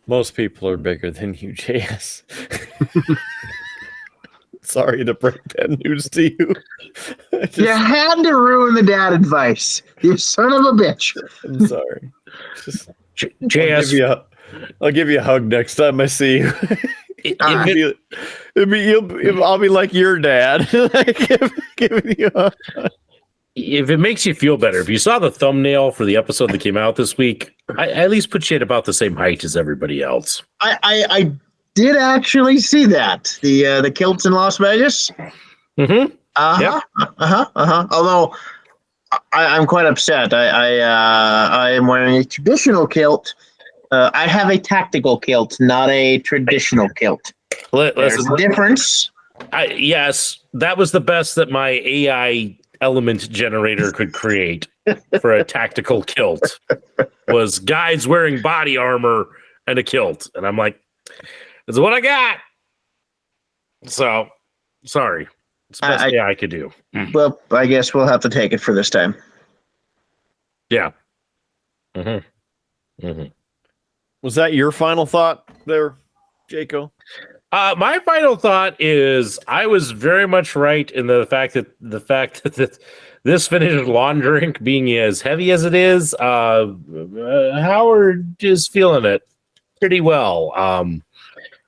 S4: Most people are bigger than you, JS. Sorry to break that news to you.
S6: You had to ruin the dad advice. You son of a bitch.
S4: I'm sorry.
S1: JS.
S4: I'll give you a hug next time I see you. I'll be like your dad. Giving you a hug.
S1: If it makes you feel better, if you saw the thumbnail for the episode that came out this week, I at least put you at about the same height as everybody else.
S6: I did actually see that. The kilts in Las Vegas.
S1: Mm-hmm.
S6: Although I'm quite upset. I am wearing a traditional kilt. I have a tactical kilt, not a traditional kilt. There's a difference.
S1: Yes, that was the best that my AI element generator could create for a tactical kilt. Was guys wearing body armor and a kilt, and I'm like, "This is what I got." So, sorry, it's the best I could do.
S6: Well, I guess we'll have to take it for this time.
S1: Yeah. Mm-hmm. Mm-hmm.
S4: Was that your final thought there, Jaco?
S1: My final thought is I was very much right in the fact that this vintage lawn drink being as heavy as it is, Howard is feeling it pretty well. And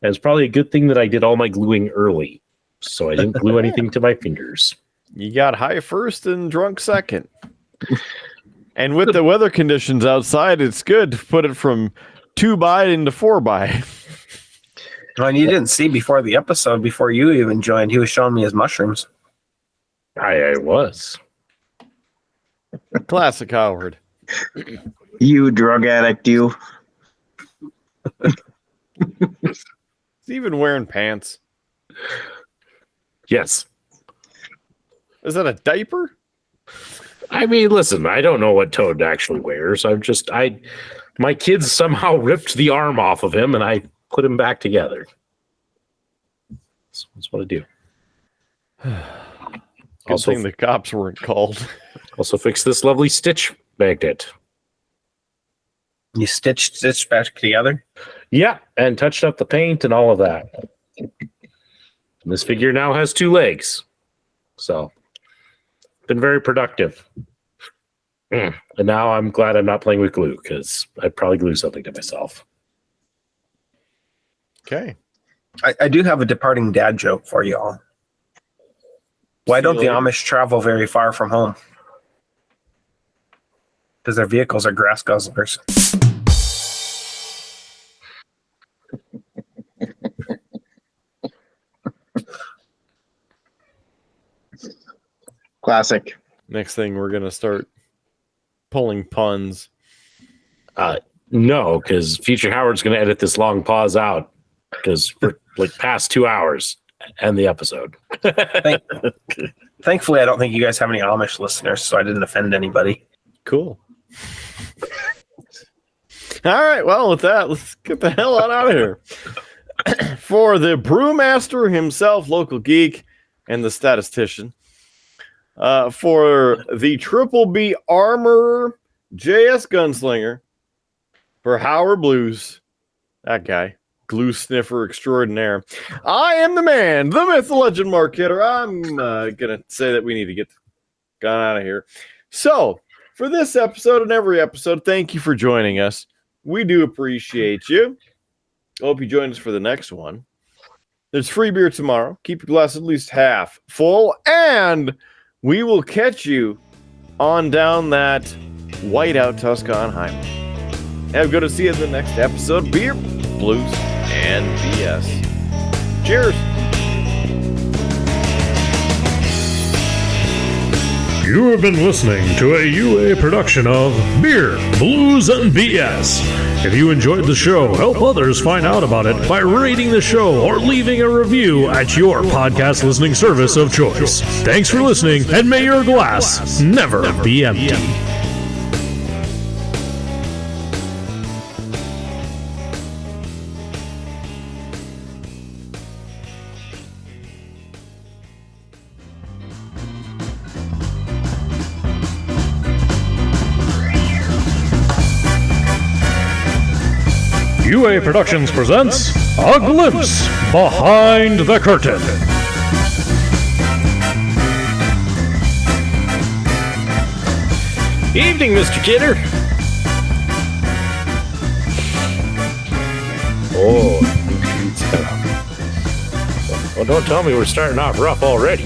S1: it's probably a good thing that I did all my gluing early, so I didn't glue anything to my fingers.
S4: You got high first and drunk second. And with the weather conditions outside, it's good to put it from 2x into 4x.
S5: Well, and you didn't see before the episode, before you even joined, he was showing me his mushrooms.
S1: I was.
S4: Classic Howard.
S6: You drug addict, you.
S4: He's even wearing pants.
S1: Yes.
S4: Is that a diaper?
S1: I mean, listen, I don't know what Toad actually wears. My kids somehow ripped the arm off of him and I put him back together. That's what I do.
S4: Good thing the cops weren't called.
S1: Also fix this lovely stitch magnet.
S5: You stitched back together?
S1: Yeah, and touched up the paint and all of that. And this figure now has 2 legs. So, been very productive. And now I'm glad I'm not playing with glue, because I'd probably glue something to myself.
S4: Okay.
S5: I do have a departing dad joke for you all. Why don't the Amish travel very far from home? Because their vehicles are grass guzzlers.
S6: Classic.
S4: Next thing, we're going to start pulling puns.
S1: No, because Future Howard's going to edit this long pause out, because we're like past 2 hours and the episode.
S5: Thankfully, I don't think you guys have any Amish listeners, so I didn't offend anybody.
S4: Cool. All right. Well, with that, let's get the hell out of here. For the brewmaster himself, local geek, and the statistician, for the Triple B armor JS gunslinger, for Howard Blues, that guy, glue sniffer extraordinaire, I am the man, the myth, the legend, Mark Kidder. I'm gonna say that we need to get gone out of here. So, for this episode and every episode, thank you for joining us. We do appreciate you. Hope you join us for the next one. There's free beer tomorrow. Keep your glass at least half full, and we will catch you on down that whiteout Tuscan highway. Have good to see you in the next episode. Beer, blues, and BS. Cheers.
S2: You have been listening to a UA production of Beer, Blues, and BS. If you enjoyed the show, help others find out about it by rating the show or leaving a review at your podcast listening service of choice. Thanks for listening, and may your glass never be empty. UA Productions presents A Glimpse Behind the Curtain.
S1: Evening, Mr. Kidder. Oh, well, don't tell me we're starting off rough already.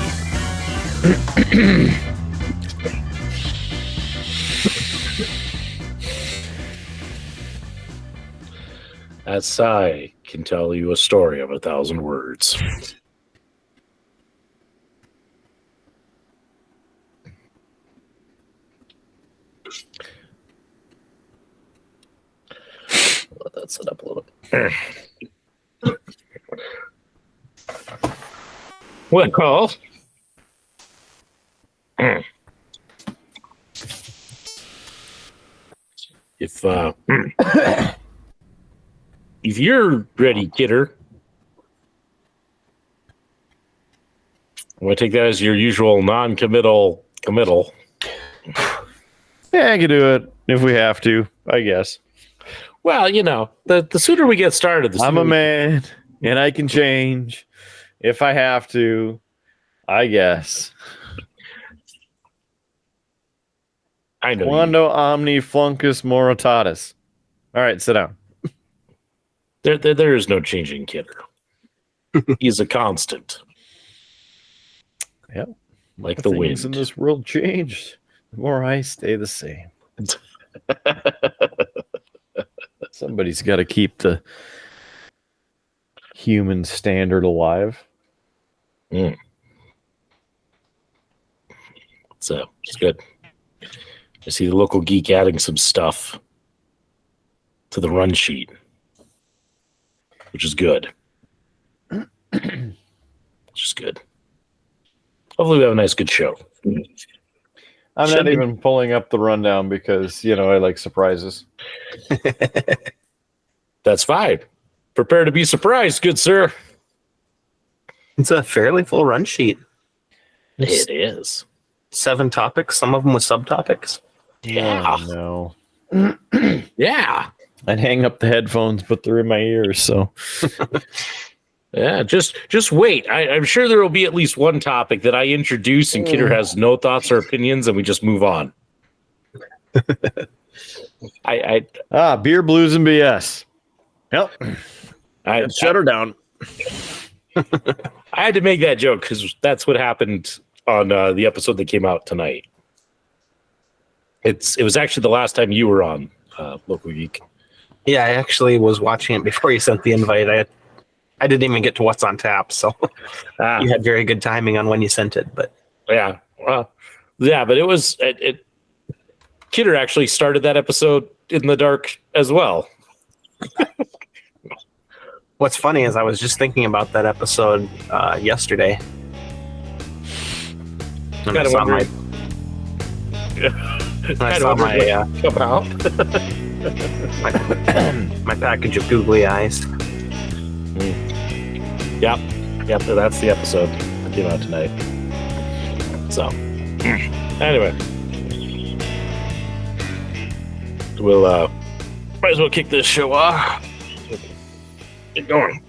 S1: That sigh can tell you a story of 1,000 words. Let that sit up a little bit. Well, if you're ready, Kidder, I'm going to take that as your usual non-committal committal.
S4: Yeah, I can do it if we have to, I guess.
S1: Well, you know, the sooner we get started, the sooner
S4: I'm a man, and I can change if I have to, I guess.
S1: I know.
S4: Quando omni fluncus moritatis. All right, sit down.
S1: There is no changing Kidder. He's a constant.
S4: Yep.
S1: Like the
S4: Things
S1: wind.
S4: in this world change. The more I stay the same. Somebody's got to keep the human standard alive.
S1: So it's good. I see the local geek adding some stuff to the run sheet, which is good. Which is good. Hopefully we have a nice, good show.
S4: I'm not even pulling up the rundown because, I like surprises.
S1: That's fine. Prepare to be surprised, good sir.
S5: It's a fairly full run sheet.
S1: It is.
S5: 7 topics, some of them with subtopics.
S1: Yeah.
S4: Oh, no.
S1: Yeah.
S4: I'd hang up the headphones, but they're in my ears, so.
S1: Yeah, just wait. I'm sure there will be at least one topic that I introduce and Kidder has no thoughts or opinions, and we just move on.
S4: Beer, blues, and BS. Yep. Shut her down.
S1: I had to make that joke because that's what happened on the episode that came out tonight. It was actually the last time you were on Local Geek.
S5: Yeah, I actually was watching it before you sent the invite. I didn't even get to what's on tap, so you had very good timing on when you sent it. But
S1: yeah, well, yeah, but it Kidder actually started that episode in the dark as well.
S5: What's funny is I was just thinking about that episode yesterday. And I saw my
S1: come out.
S5: my package of googly eyes.
S1: Yep, that's the episode that came out tonight. So, anyway, we'll might as well kick this show off. Get going.